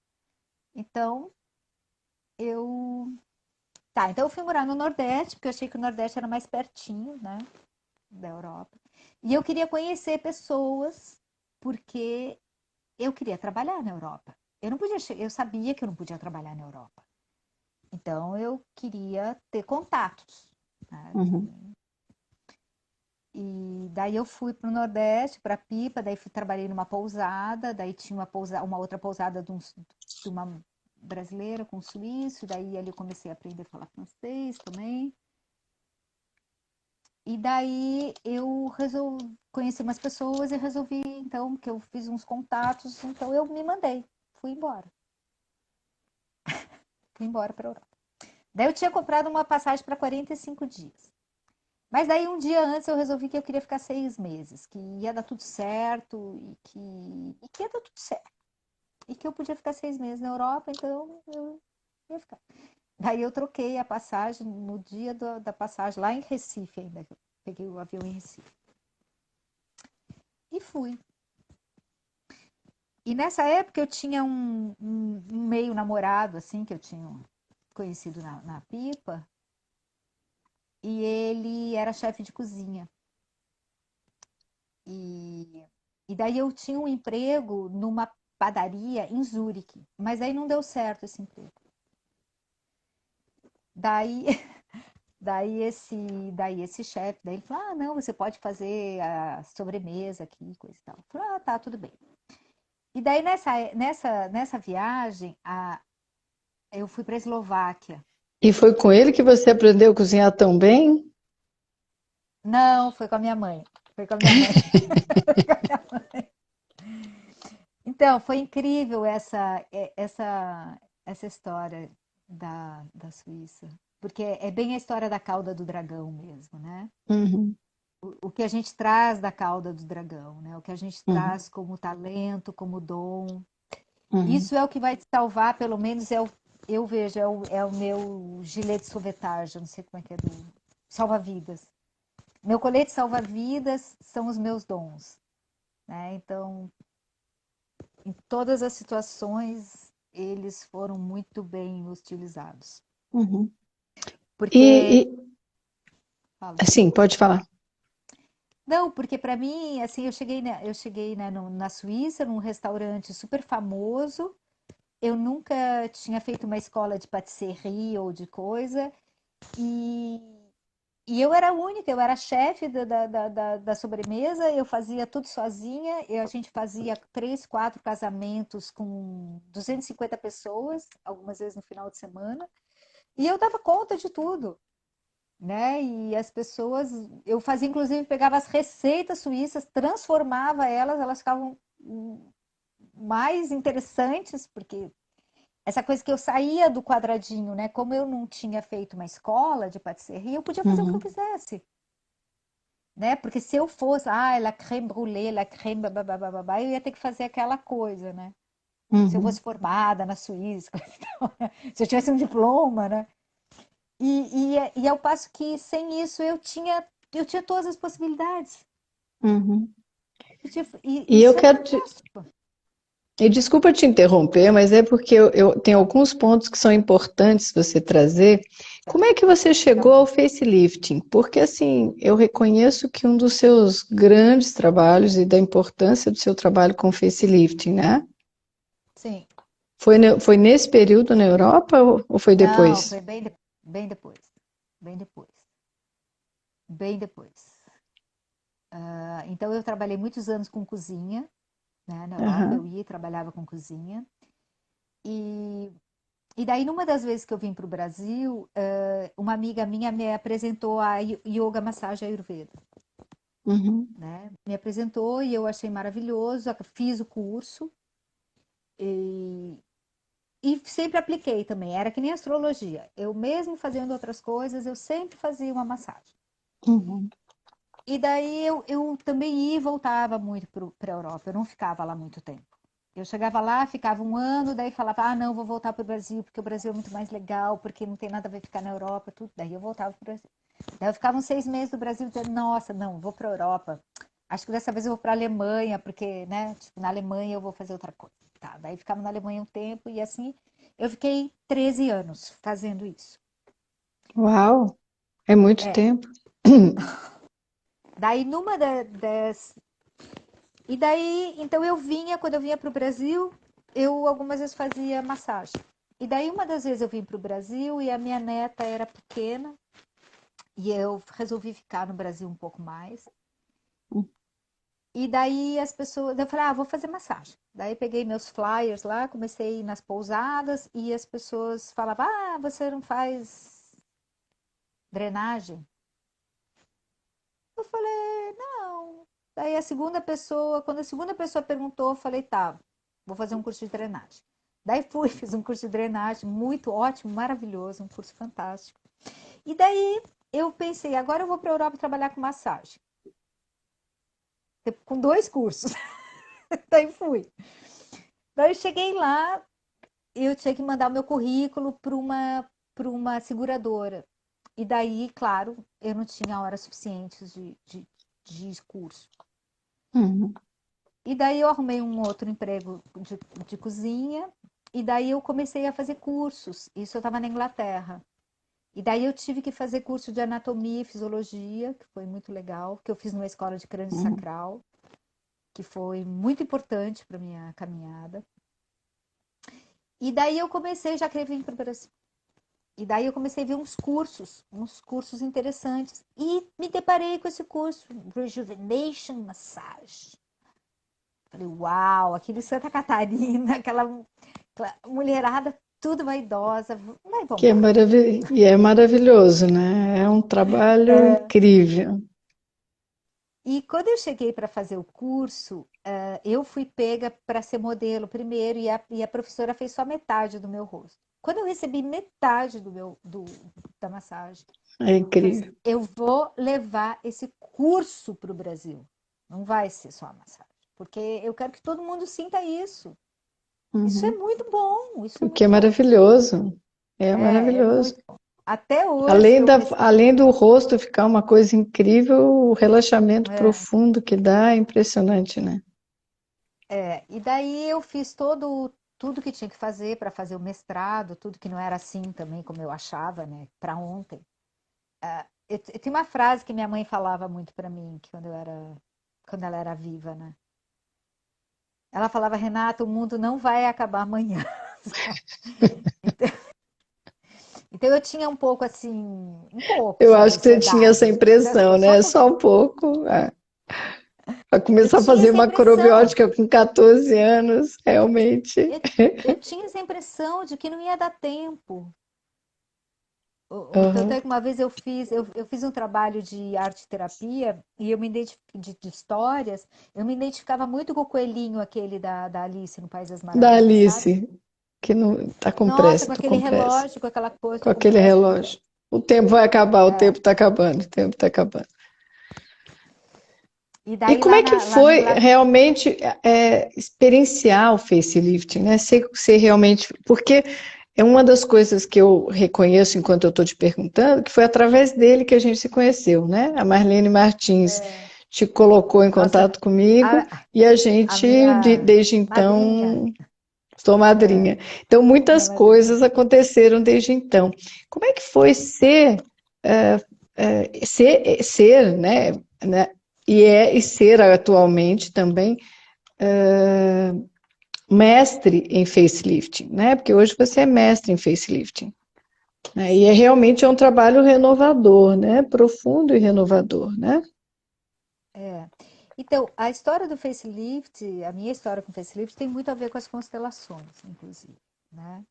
[SPEAKER 2] Então, eu... Tá, então eu fui morar no Nordeste, porque eu achei que o Nordeste era mais pertinho, né, da Europa. E eu queria conhecer pessoas, porque eu queria trabalhar na Europa. Eu não podia, eu sabia que eu não podia trabalhar na Europa. Então eu queria ter contatos, né?
[SPEAKER 3] Uhum.
[SPEAKER 2] E daí eu fui para o Nordeste, para Pipa, daí trabalhei numa pousada, daí tinha uma outra pousada de uma brasileira com um suíço, daí ali eu comecei a aprender a falar francês também. E daí eu resolvi conhecer umas pessoas e resolvi, então, que eu fiz uns contatos, então eu me mandei, fui embora. Fui embora para a Europa. Daí eu tinha comprado uma passagem para 45 dias. Mas daí um dia antes eu resolvi que eu queria ficar 6 meses, que ia dar tudo certo e que ia dar tudo certo. E que eu podia ficar 6 meses na Europa, então eu ia ficar. Daí eu troquei a passagem no dia da passagem, lá em Recife ainda. Eu peguei o avião em Recife. E fui. E nessa época eu tinha um meio namorado, assim, que eu tinha conhecido na Pipa. E ele era chefe de cozinha. E, e daí eu tinha um emprego numa padaria em Zurique. Mas aí não deu certo esse emprego. Daí, daí esse chefe, daí ele falou, ah, não, você pode fazer a sobremesa aqui, coisa e tal. Eu falei, ah, tá, tudo bem. E daí nessa viagem, eu fui para a Eslováquia.
[SPEAKER 3] E foi com ele que você aprendeu a cozinhar tão bem?
[SPEAKER 2] Não, foi com a minha mãe. Foi com a minha mãe. Então, foi incrível essa história da Suíça. Porque é bem a história da cauda do dragão mesmo, né?
[SPEAKER 3] Uhum,
[SPEAKER 2] O que a gente traz da cauda do dragão, né? O que a gente
[SPEAKER 3] uhum,
[SPEAKER 2] traz como talento, como dom.
[SPEAKER 3] uhum,
[SPEAKER 2] Isso é o que vai te salvar, pelo menos eu vejo, é o meu gilete sauvetage, eu não sei como é que é do salva-vidas. Meu colete salva-vidas são os meus dons, né? Então, em todas as situações, eles foram muito bem utilizados.
[SPEAKER 3] uhum.
[SPEAKER 2] Porque,
[SPEAKER 3] E,
[SPEAKER 2] fala.
[SPEAKER 3] assim, pode falar.
[SPEAKER 2] Não, porque para mim, assim, eu cheguei, né, na Suíça, num restaurante super famoso. Eu nunca tinha feito uma escola de patisserie ou de coisa. E, e eu era a única, eu era chefe da sobremesa, eu fazia tudo sozinha. E a gente fazia 3, 4 casamentos com 250 pessoas, algumas vezes no final de semana. E eu dava conta de tudo, né? E as pessoas, eu fazia, inclusive, pegava as receitas suíças, transformava elas, elas ficavam mais interessantes, porque essa coisa que eu saía do quadradinho, né? Como eu não tinha feito uma escola de patisserie, eu podia fazer o que eu
[SPEAKER 3] Uhum,
[SPEAKER 2] quisesse, né? Porque se eu fosse, la crème brûlée, la crème babá, eu ia ter que fazer aquela coisa, né? Se eu
[SPEAKER 3] uhum,
[SPEAKER 2] fosse formada na Suíça, se eu tivesse um diploma, né? E ao passo que sem isso eu tinha todas as possibilidades.
[SPEAKER 3] uhum.
[SPEAKER 2] E
[SPEAKER 3] E eu
[SPEAKER 2] isso era
[SPEAKER 3] quero
[SPEAKER 2] fantástico.
[SPEAKER 3] e desculpa te interromper, mas é porque eu tenho alguns pontos que são importantes você trazer. Como é que você
[SPEAKER 2] Tá
[SPEAKER 3] chegou
[SPEAKER 2] bom.
[SPEAKER 3] ao facelifting? Porque, assim, eu reconheço que um dos seus grandes trabalhos e da importância do seu trabalho com facelifting, né?
[SPEAKER 2] Sim.
[SPEAKER 3] Foi nesse período na Europa ou foi
[SPEAKER 2] Não,
[SPEAKER 3] depois?
[SPEAKER 2] foi bem depois. Bem depois. Bem depois. Então, eu trabalhei muitos anos com cozinha, né, na Europa. Eu
[SPEAKER 3] Aham.
[SPEAKER 2] ia e trabalhava com cozinha. E, e daí, numa das vezes que eu vim para o Brasil, uma amiga minha me apresentou a yoga massagem Ayurveda.
[SPEAKER 3] Uhum.
[SPEAKER 2] Né? Me apresentou e eu achei maravilhoso. Fiz o curso e, e sempre apliquei também. Era que nem astrologia. Eu mesmo fazendo outras coisas, eu sempre fazia uma massagem.
[SPEAKER 3] Uhum.
[SPEAKER 2] E daí eu também ia e voltava muito para a Europa. Eu não ficava lá muito tempo. Eu chegava lá, ficava um ano, daí falava, ah, não, vou voltar para o Brasil, porque o Brasil é muito mais legal, porque não tem nada a ver ficar na Europa, tudo. Daí eu voltava para o Brasil. Daí eu ficava uns 6 meses no Brasil, dizendo, nossa, não, vou para a Europa. Acho que dessa vez eu vou para a Alemanha, porque, né, tipo, na Alemanha eu vou fazer outra coisa. Tá, daí ficava na Alemanha um tempo e assim eu fiquei 13 anos fazendo isso.
[SPEAKER 3] Uau, é muito
[SPEAKER 2] É,
[SPEAKER 3] tempo.
[SPEAKER 2] Daí das. E daí, então quando eu vinha para o Brasil, eu algumas vezes fazia massagem. E daí uma das vezes eu vim para o Brasil e a minha neta era pequena e eu resolvi ficar no Brasil um pouco mais. E daí as pessoas, eu falei, vou fazer massagem. Daí peguei meus flyers lá, comecei a ir nas pousadas e as pessoas falavam, você não faz drenagem? Eu falei, não. Daí quando a segunda pessoa perguntou, eu falei, tá, vou fazer um curso de drenagem. Daí fui, fiz um curso de drenagem, muito ótimo, maravilhoso, um curso fantástico. E daí eu pensei, agora eu vou para a Europa trabalhar com massagem. Com 2 cursos. Daí fui. Daí eu cheguei lá, eu tinha que mandar o meu currículo para uma seguradora. E daí, claro, eu não tinha horas suficientes de curso.
[SPEAKER 3] Uhum.
[SPEAKER 2] E daí eu arrumei um outro emprego de cozinha. E daí eu comecei a fazer cursos. Isso eu estava na Inglaterra. E daí eu tive que fazer curso de anatomia e fisiologia, que foi muito legal, que eu fiz numa escola de crânio
[SPEAKER 3] Uhum.
[SPEAKER 2] sacral, que foi muito importante para minha caminhada. E daí eu comecei, já queria vir para o Brasil. E daí eu comecei a ver uns cursos interessantes. E me deparei com esse curso, Rejuvenation Massage. Falei, uau, aqui de Santa Catarina, aquela mulherada tudo vaidosa. Vamos
[SPEAKER 3] Que é
[SPEAKER 2] lá.
[SPEAKER 3] e é maravilhoso, né? É um trabalho incrível.
[SPEAKER 2] E quando eu cheguei para fazer o curso, eu fui pega para ser modelo primeiro e a professora fez só metade do meu rosto. Quando eu recebi metade da massagem,
[SPEAKER 3] É
[SPEAKER 2] eu falei assim,
[SPEAKER 3] incrível.
[SPEAKER 2] eu vou levar esse curso para o Brasil. Não vai ser só a massagem. Porque eu quero que todo mundo sinta isso. Isso é
[SPEAKER 3] Uhum.
[SPEAKER 2] muito bom, isso é
[SPEAKER 3] O que
[SPEAKER 2] muito
[SPEAKER 3] é
[SPEAKER 2] bom.
[SPEAKER 3] maravilhoso. É
[SPEAKER 2] É
[SPEAKER 3] maravilhoso.
[SPEAKER 2] muito bom. Até hoje eu recebo.
[SPEAKER 3] Além do rosto ficar uma coisa incrível, o relaxamento
[SPEAKER 2] É,
[SPEAKER 3] profundo que dá é impressionante, né?
[SPEAKER 2] e daí eu fiz tudo que tinha que fazer para fazer o mestrado, tudo que não era assim também como eu achava, né, para ontem. Eu tinha uma frase que minha mãe falava muito para mim quando ela era viva, né? Ela falava, Renata, o mundo não vai acabar amanhã. Então, então eu tinha um pouco assim, um pouco
[SPEAKER 3] Eu
[SPEAKER 2] só de
[SPEAKER 3] acho que você tinha essa
[SPEAKER 2] ansiedade.
[SPEAKER 3] impressão,
[SPEAKER 2] Só um
[SPEAKER 3] né?
[SPEAKER 2] pouco.
[SPEAKER 3] Só um pouco. Para
[SPEAKER 2] Eu
[SPEAKER 3] começar a
[SPEAKER 2] tinha
[SPEAKER 3] fazer
[SPEAKER 2] essa impressão.
[SPEAKER 3] macrobiótica com 14 anos, realmente.
[SPEAKER 2] Eu, eu tinha essa impressão de que não ia dar tempo. Tanto
[SPEAKER 3] Uhum.
[SPEAKER 2] é que uma vez eu fiz um trabalho de arte terapia e eu me identifiquei de histórias, eu me identificava muito com o coelhinho aquele da Alice no País das
[SPEAKER 3] Da
[SPEAKER 2] Maravilhas, sabe?
[SPEAKER 3] Alice, que não tá com
[SPEAKER 2] Nossa,
[SPEAKER 3] pressa,
[SPEAKER 2] com
[SPEAKER 3] tô
[SPEAKER 2] aquele
[SPEAKER 3] com pressa.
[SPEAKER 2] relógio, com aquela coisa,
[SPEAKER 3] Com
[SPEAKER 2] tô com
[SPEAKER 3] aquele
[SPEAKER 2] pressa, tô com pressa.
[SPEAKER 3] relógio. O tempo vai acabar, o
[SPEAKER 2] É.
[SPEAKER 3] tempo tá acabando, o tempo tá acabando.
[SPEAKER 2] E
[SPEAKER 3] E
[SPEAKER 2] daí
[SPEAKER 3] como é que
[SPEAKER 2] lá na
[SPEAKER 3] foi
[SPEAKER 2] Inglaterra.
[SPEAKER 3] realmente experienciar o facelift, né? Ser realmente. Porque é uma das coisas que eu reconheço enquanto eu estou te perguntando, que foi através dele que a gente se conheceu, né? A Marlene Martins te colocou em
[SPEAKER 2] Nossa,
[SPEAKER 3] contato comigo e a
[SPEAKER 2] a
[SPEAKER 3] gente,
[SPEAKER 2] minha
[SPEAKER 3] desde
[SPEAKER 2] madrinha,
[SPEAKER 3] então, sou madrinha. Então,
[SPEAKER 2] minha
[SPEAKER 3] muitas
[SPEAKER 2] madrinha.
[SPEAKER 3] coisas aconteceram desde então. Como é que foi ser, né? E ser atualmente também mestre em facelifting, né? Porque hoje você é mestre em facelifting, né? E realmente é um trabalho renovador, né? Profundo e renovador, né?
[SPEAKER 2] É. Então, a história do facelift, a minha história com o facelift tem muito a ver com as constelações, inclusive, né?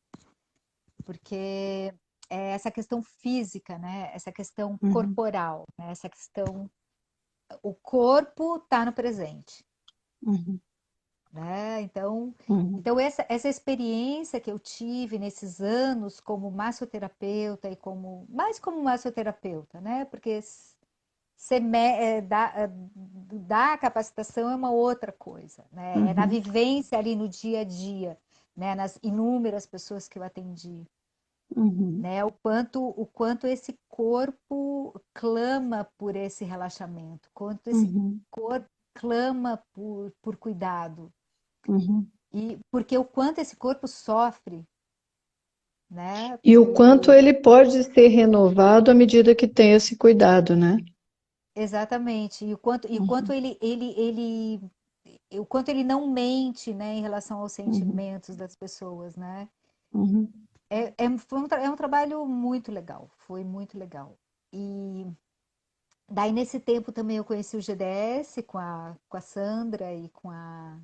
[SPEAKER 2] Porque é essa questão física, né? Essa questão
[SPEAKER 3] Uhum,
[SPEAKER 2] corporal, né? Essa questão, o corpo está no presente,
[SPEAKER 3] uhum,
[SPEAKER 2] né? Então,
[SPEAKER 3] uhum,
[SPEAKER 2] então essa experiência que eu tive nesses anos como massoterapeuta e mais como massoterapeuta, né? Porque dar a capacitação é uma outra coisa, né? É na
[SPEAKER 3] uhum,
[SPEAKER 2] vivência ali no dia a dia, né? Nas inúmeras pessoas que eu atendi,
[SPEAKER 3] uhum,
[SPEAKER 2] né? O quanto esse corpo clama por esse relaxamento, quanto esse
[SPEAKER 3] uhum,
[SPEAKER 2] corpo clama por cuidado
[SPEAKER 3] uhum.
[SPEAKER 2] e porque o quanto esse corpo sofre, né?
[SPEAKER 3] E o quanto ele pode ser renovado à medida que tem esse cuidado, né?
[SPEAKER 2] exatamente. E o quanto o quanto ele não mente, né, em relação aos
[SPEAKER 3] Uhum,
[SPEAKER 2] sentimentos das pessoas, né?
[SPEAKER 3] uhum,
[SPEAKER 2] É um trabalho muito legal, foi muito legal. E daí, nesse tempo, também eu conheci o GDS com a Sandra e com a,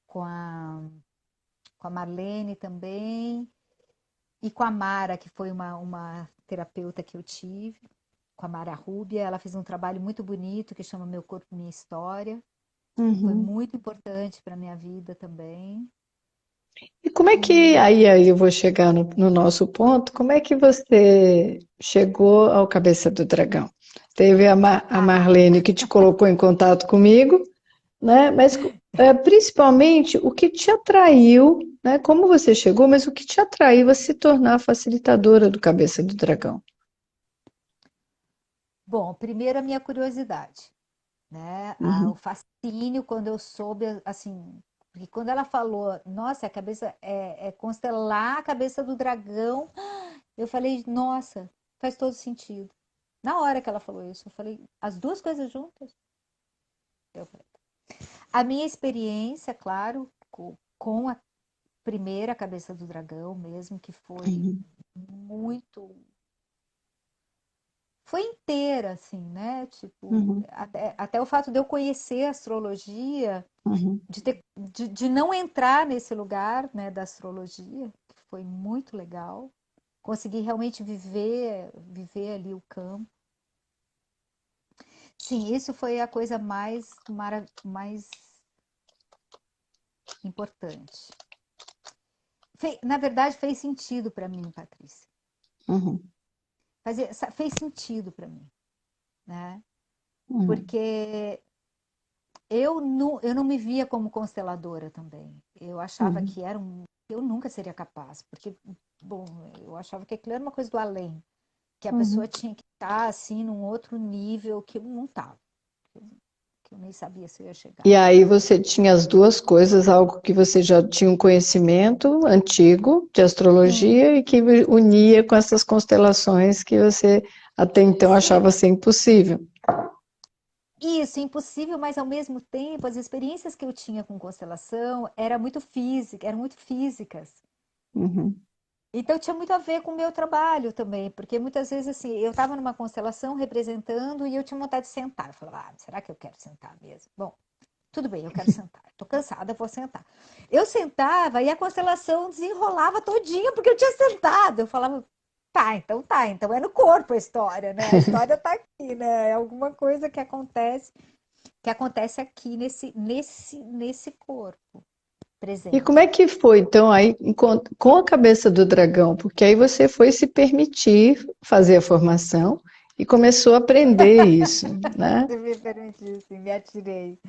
[SPEAKER 2] com a Marlene também, e com a Mara, que foi uma terapeuta que eu tive, com a Mara Rúbia. Ela fez um trabalho muito bonito que chama Meu Corpo, Minha História. Foi
[SPEAKER 3] uhum.
[SPEAKER 2] muito importante para a minha vida também.
[SPEAKER 3] E como é que,
[SPEAKER 2] E
[SPEAKER 3] aí eu vou chegar no nosso ponto, como é que você chegou ao Cabeça do Dragão? Teve a Marlene que te colocou em contato comigo, né? Mas principalmente o que te atraiu, né? Como você chegou, mas o que te atraiu a se tornar facilitadora do Cabeça do Dragão?
[SPEAKER 2] bom, primeiro a minha curiosidade, né? O
[SPEAKER 3] Uhum,
[SPEAKER 2] fascínio quando eu soube, assim, porque quando ela falou, nossa, a cabeça é constelar a cabeça do dragão, eu falei, nossa, faz todo sentido. Na hora que ela falou isso, eu falei, as duas coisas juntas? Eu falei. A minha experiência, claro, com a primeira cabeça do dragão mesmo, que foi
[SPEAKER 3] uhum,
[SPEAKER 2] muito. Foi inteira, assim, né? Tipo,
[SPEAKER 3] uhum,
[SPEAKER 2] até o fato de eu conhecer a astrologia,
[SPEAKER 3] uhum.
[SPEAKER 2] de não entrar nesse lugar, né, da astrologia, que foi muito legal. Consegui realmente viver ali o campo. Sim, isso foi a coisa mais importante. Na verdade, fez sentido para mim, Patrícia.
[SPEAKER 3] Uhum,
[SPEAKER 2] Fez sentido para mim, né?
[SPEAKER 3] uhum,
[SPEAKER 2] Porque eu não me via como consteladora também. Eu achava
[SPEAKER 3] uhum,
[SPEAKER 2] que eu nunca seria capaz, porque, bom, eu achava que aquilo era uma coisa do além, que a pessoa
[SPEAKER 3] uhum.
[SPEAKER 2] tinha que estar assim num outro nível que eu não estava, que eu nem sabia se eu ia chegar.
[SPEAKER 3] E aí você tinha as duas coisas, algo que você já tinha um conhecimento antigo de
[SPEAKER 2] Sim,
[SPEAKER 3] astrologia e que unia com essas constelações que você até então achava
[SPEAKER 2] sim.
[SPEAKER 3] ser impossível.
[SPEAKER 2] Isso, impossível, mas ao mesmo tempo as experiências que eu tinha com constelação eram muito físicas.
[SPEAKER 3] Uhum,
[SPEAKER 2] Então tinha muito a ver com o meu trabalho também, porque muitas vezes assim, eu estava numa constelação representando e eu tinha vontade de sentar. Eu falava, será que eu quero sentar mesmo? Bom, tudo bem, eu quero sentar. Estou cansada, vou sentar. Eu sentava e a constelação desenrolava todinha porque eu tinha sentado. Eu falava, tá, então é no corpo a história, né? A história está aqui, né? É alguma coisa que acontece aqui nesse corpo
[SPEAKER 3] e como é
[SPEAKER 2] presente.
[SPEAKER 3] que foi, então, aí com a cabeça do dragão? Porque aí você foi se permitir fazer a formação e começou a aprender isso, né?
[SPEAKER 2] Você me permitisse, me atirei.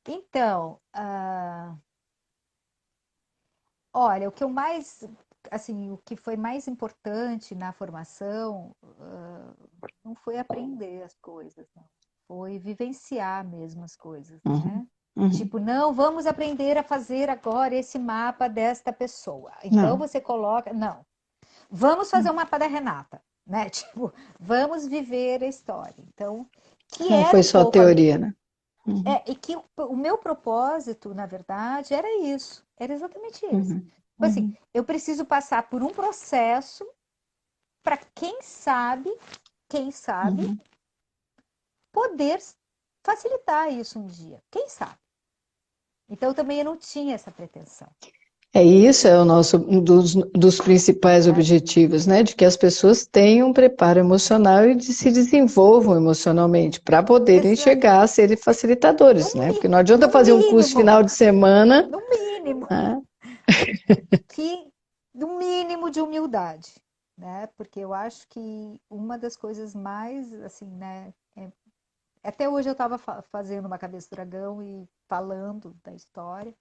[SPEAKER 2] Então, olha, o que foi mais importante na formação, não foi aprender as coisas, não. Foi vivenciar mesmo as coisas,
[SPEAKER 3] Uhum,
[SPEAKER 2] né?
[SPEAKER 3] uhum.
[SPEAKER 2] Tipo, não, vamos aprender a fazer agora esse mapa desta pessoa. Então
[SPEAKER 3] Não,
[SPEAKER 2] você coloca, não, vamos fazer o mapa da Renata, né? Tipo, vamos viver a história. Então, que
[SPEAKER 3] não
[SPEAKER 2] era
[SPEAKER 3] foi
[SPEAKER 2] um
[SPEAKER 3] só
[SPEAKER 2] pouco a
[SPEAKER 3] teoria, né? Uhum,
[SPEAKER 2] e que o meu propósito, na verdade, era isso. Era exatamente esse.
[SPEAKER 3] uhum,
[SPEAKER 2] Tipo assim,
[SPEAKER 3] uhum,
[SPEAKER 2] eu preciso passar por um processo para quem sabe,
[SPEAKER 3] uhum.
[SPEAKER 2] poder facilitar isso um dia. Quem sabe? Então também eu não tinha essa pretensão,
[SPEAKER 3] É isso, é o nosso um dos principais
[SPEAKER 2] né?
[SPEAKER 3] objetivos, né? De que as pessoas tenham um preparo emocional e se desenvolvam emocionalmente para poderem
[SPEAKER 2] Exato.
[SPEAKER 3] chegar a serem
[SPEAKER 2] No,
[SPEAKER 3] facilitadores, né?
[SPEAKER 2] mi-
[SPEAKER 3] Porque não adianta
[SPEAKER 2] no
[SPEAKER 3] fazer um curso
[SPEAKER 2] mínimo,
[SPEAKER 3] final de semana,
[SPEAKER 2] no mínimo,
[SPEAKER 3] né?
[SPEAKER 2] que no mínimo de humildade, né? Porque eu acho que uma das coisas mais assim, né, até hoje eu estava fazendo uma cabeça do dragão e falando da história,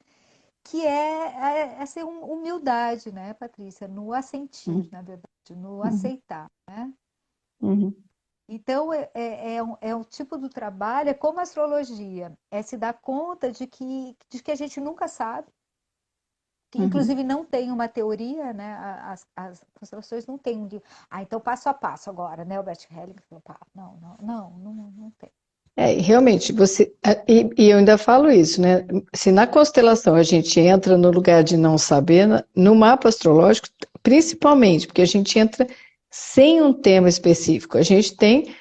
[SPEAKER 2] que é essa humildade, né, Patrícia? No assentir,
[SPEAKER 3] Uhum,
[SPEAKER 2] na verdade, no
[SPEAKER 3] uhum,
[SPEAKER 2] aceitar, né?
[SPEAKER 3] uhum,
[SPEAKER 2] Então, é um tipo do trabalho, é como a astrologia, é se dar conta de que a gente nunca sabe, que inclusive não tem uma teoria, né? As constelações não têm um livro. Ah, então passo a passo agora, né? O Bert Hellinger falou, pá, não tem.
[SPEAKER 3] Realmente, e eu ainda falo isso, né? Se na constelação a gente entra no lugar de não saber, no mapa astrológico, principalmente, porque a gente entra sem um tema específico, a gente tem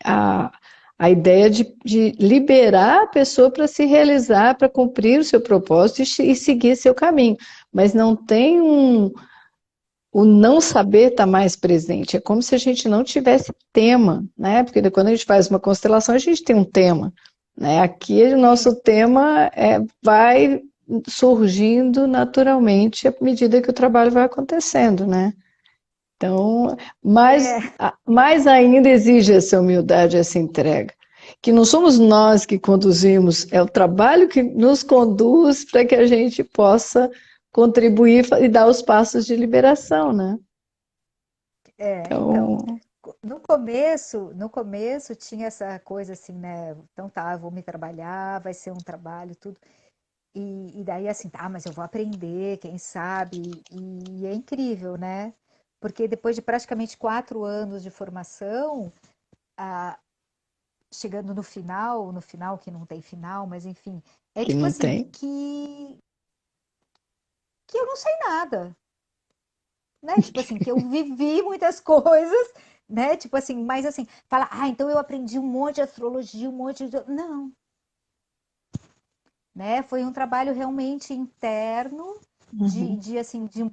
[SPEAKER 3] a ideia de liberar a pessoa para se realizar, para cumprir o seu propósito e seguir seu caminho, mas não tem o não saber está mais presente. É como se a gente não tivesse tema, né? Porque quando a gente faz uma constelação, a gente tem um tema, né? Aqui o nosso tema vai surgindo naturalmente à medida que o trabalho vai acontecendo, né? Então, mais ainda exige essa humildade, essa entrega. Que não somos nós que conduzimos, é o trabalho que nos conduz para que a gente possa contribuir e dar os passos de liberação, né?
[SPEAKER 2] Então, no começo tinha essa coisa assim, né? Então tá, eu vou me trabalhar, vai ser um trabalho, tudo. E daí assim, tá, mas eu vou aprender, quem sabe? E é incrível, né? Porque depois de praticamente 4 anos de formação, ah, chegando no final que não tem final, mas enfim, é
[SPEAKER 3] Que
[SPEAKER 2] tipo
[SPEAKER 3] não
[SPEAKER 2] assim,
[SPEAKER 3] tem.
[SPEAKER 2] que eu não sei nada, né? Tipo assim, que eu vivi muitas coisas, né? Tipo assim, mas assim, fala, então eu aprendi um monte de astrologia, um monte de. Não, né? Foi um trabalho realmente interno. Assim, de um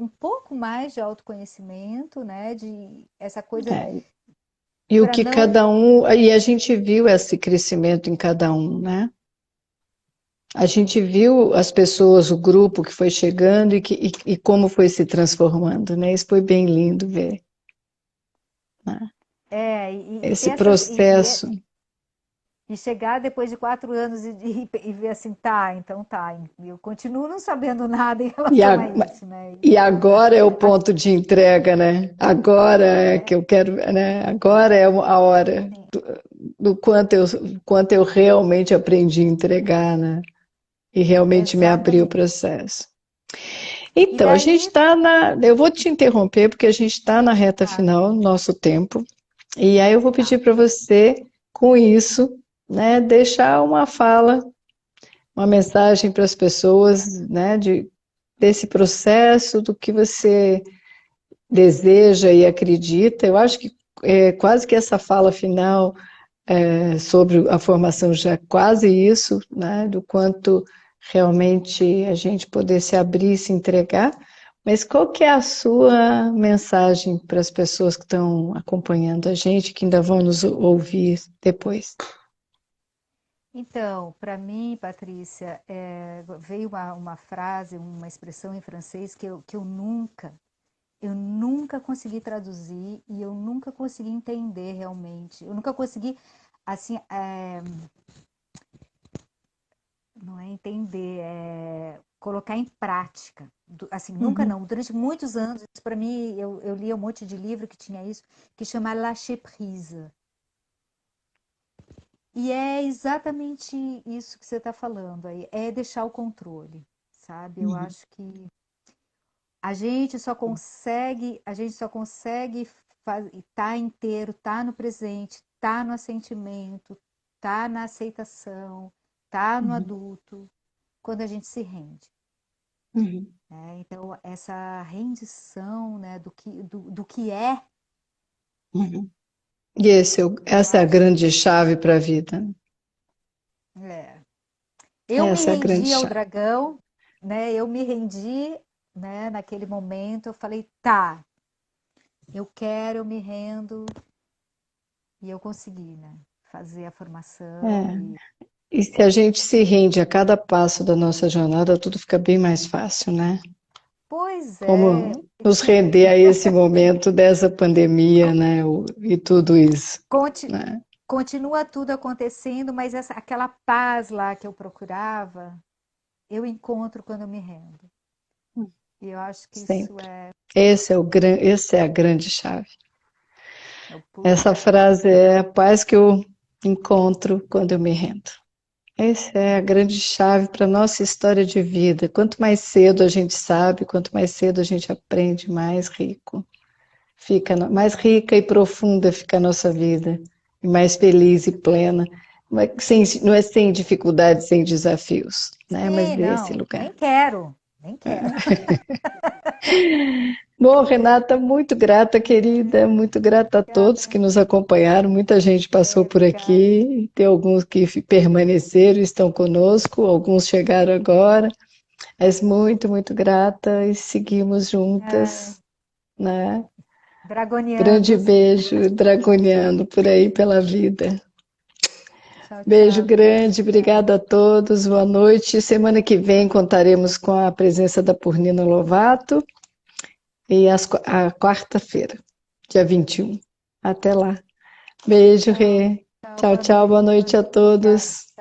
[SPEAKER 2] pouco mais de autoconhecimento, né? De essa coisa
[SPEAKER 3] É, e o
[SPEAKER 2] para
[SPEAKER 3] que
[SPEAKER 2] não.
[SPEAKER 3] cada um, e a gente viu esse crescimento em cada um, né? A gente viu as pessoas, o grupo que foi chegando e como foi se transformando, né? Isso foi bem lindo ver, né?
[SPEAKER 2] E ter
[SPEAKER 3] Esse
[SPEAKER 2] essas.
[SPEAKER 3] processo.
[SPEAKER 2] E chegar depois de 4 anos e ver assim, tá, então tá. Eu continuo não sabendo nada em
[SPEAKER 3] E,
[SPEAKER 2] relação
[SPEAKER 3] a,
[SPEAKER 2] a isso, né?
[SPEAKER 3] e agora é o ponto de entrega, né? Agora é que eu quero, né? Agora é a hora do quanto eu realmente aprendi a entregar, né? E realmente me abri o
[SPEAKER 2] Exatamente.
[SPEAKER 3] processo.
[SPEAKER 2] E
[SPEAKER 3] Então, a gente
[SPEAKER 2] daí,
[SPEAKER 3] está eu vou te interromper porque a gente está na reta
[SPEAKER 2] tá,
[SPEAKER 3] final do nosso tempo. E aí eu vou
[SPEAKER 2] tá.
[SPEAKER 3] pedir para você, com isso, né, deixar uma fala, uma mensagem para as pessoas, né, desse processo, do que você deseja e acredita. Eu acho que quase que essa fala final sobre a formação já é quase isso, né, do quanto realmente a gente poder se abrir e se entregar. Mas qual que é a sua mensagem para as pessoas que estão acompanhando a gente, que ainda vão nos ouvir depois?
[SPEAKER 2] Então, para mim, Patrícia, veio uma frase, uma expressão em francês que eu nunca consegui traduzir e eu nunca consegui entender realmente. Eu nunca consegui, assim, não é entender, colocar em prática. Assim, nunca
[SPEAKER 3] Uhum,
[SPEAKER 2] não. Durante muitos anos, para mim, eu lia um monte de livro que tinha isso, que chama Lâcher Prise. E é exatamente isso que você está falando aí, é deixar o controle, sabe? Eu
[SPEAKER 3] uhum,
[SPEAKER 2] acho que a gente só consegue estar inteiro, estar no presente, estar no assentimento, estar na aceitação, estar no
[SPEAKER 3] uhum,
[SPEAKER 2] adulto, quando a gente se rende.
[SPEAKER 3] uhum,
[SPEAKER 2] Né? Então, essa rendição, né, do que é,
[SPEAKER 3] uhum. E
[SPEAKER 2] eu
[SPEAKER 3] essa é a
[SPEAKER 2] acho
[SPEAKER 3] grande chave para a vida.
[SPEAKER 2] é. Eu me
[SPEAKER 3] Essa é a grande
[SPEAKER 2] rendi ao
[SPEAKER 3] chave.
[SPEAKER 2] dragão, né? Eu me rendi, né, naquele momento. Eu falei, tá, eu quero, eu me rendo. E eu consegui, né? Fazer a formação
[SPEAKER 3] É.
[SPEAKER 2] e.
[SPEAKER 3] E se a gente se rende a cada passo da nossa jornada, tudo fica bem mais fácil, né?
[SPEAKER 2] Pois é,
[SPEAKER 3] Como nos render a esse momento dessa pandemia, né? E tudo isso,
[SPEAKER 2] conti-
[SPEAKER 3] né?
[SPEAKER 2] continua tudo acontecendo, mas aquela paz lá que eu procurava, eu encontro quando eu me rendo. E eu acho que isso
[SPEAKER 3] Sempre.
[SPEAKER 2] é,
[SPEAKER 3] Essa é a grande chave.
[SPEAKER 2] é o pulo
[SPEAKER 3] Essa
[SPEAKER 2] do gato.
[SPEAKER 3] frase é a paz que eu encontro quando eu me rendo. Essa é a grande chave para a nossa história de vida. Quanto mais cedo a gente sabe, quanto mais cedo a gente aprende, mais rico fica, mais rica e profunda fica a nossa vida, e mais feliz e plena. Não é sem dificuldades, sem desafios, né? Mas
[SPEAKER 2] Sim,
[SPEAKER 3] desse
[SPEAKER 2] não,
[SPEAKER 3] lugar.
[SPEAKER 2] nem quero, nem quero.
[SPEAKER 3] Bom, Renata, muito grata, querida, muito grata a todos
[SPEAKER 2] Obrigada,
[SPEAKER 3] que nos acompanharam. Muita gente passou por
[SPEAKER 2] obrigada.
[SPEAKER 3] aqui, tem alguns que permaneceram, estão conosco, alguns chegaram agora. Mas muito, muito grata e seguimos
[SPEAKER 2] Ai,
[SPEAKER 3] juntas, né? Grande
[SPEAKER 2] dragoneando.
[SPEAKER 3] beijo, dragoneando por aí pela vida.
[SPEAKER 2] Tchau,
[SPEAKER 3] Beijo
[SPEAKER 2] tchau.
[SPEAKER 3] grande,
[SPEAKER 2] Obrigada.
[SPEAKER 3] obrigada a todos, boa noite. Semana que vem contaremos com a presença da Purnina Lovato e a quarta-feira, dia 21. Até lá. Beijo,
[SPEAKER 2] Tchau,
[SPEAKER 3] Rê.
[SPEAKER 2] tchau,
[SPEAKER 3] Tchau,
[SPEAKER 2] boa
[SPEAKER 3] tchau,
[SPEAKER 2] noite.
[SPEAKER 3] boa
[SPEAKER 2] Boa
[SPEAKER 3] noite a
[SPEAKER 2] noite. Obrigada.
[SPEAKER 3] todos.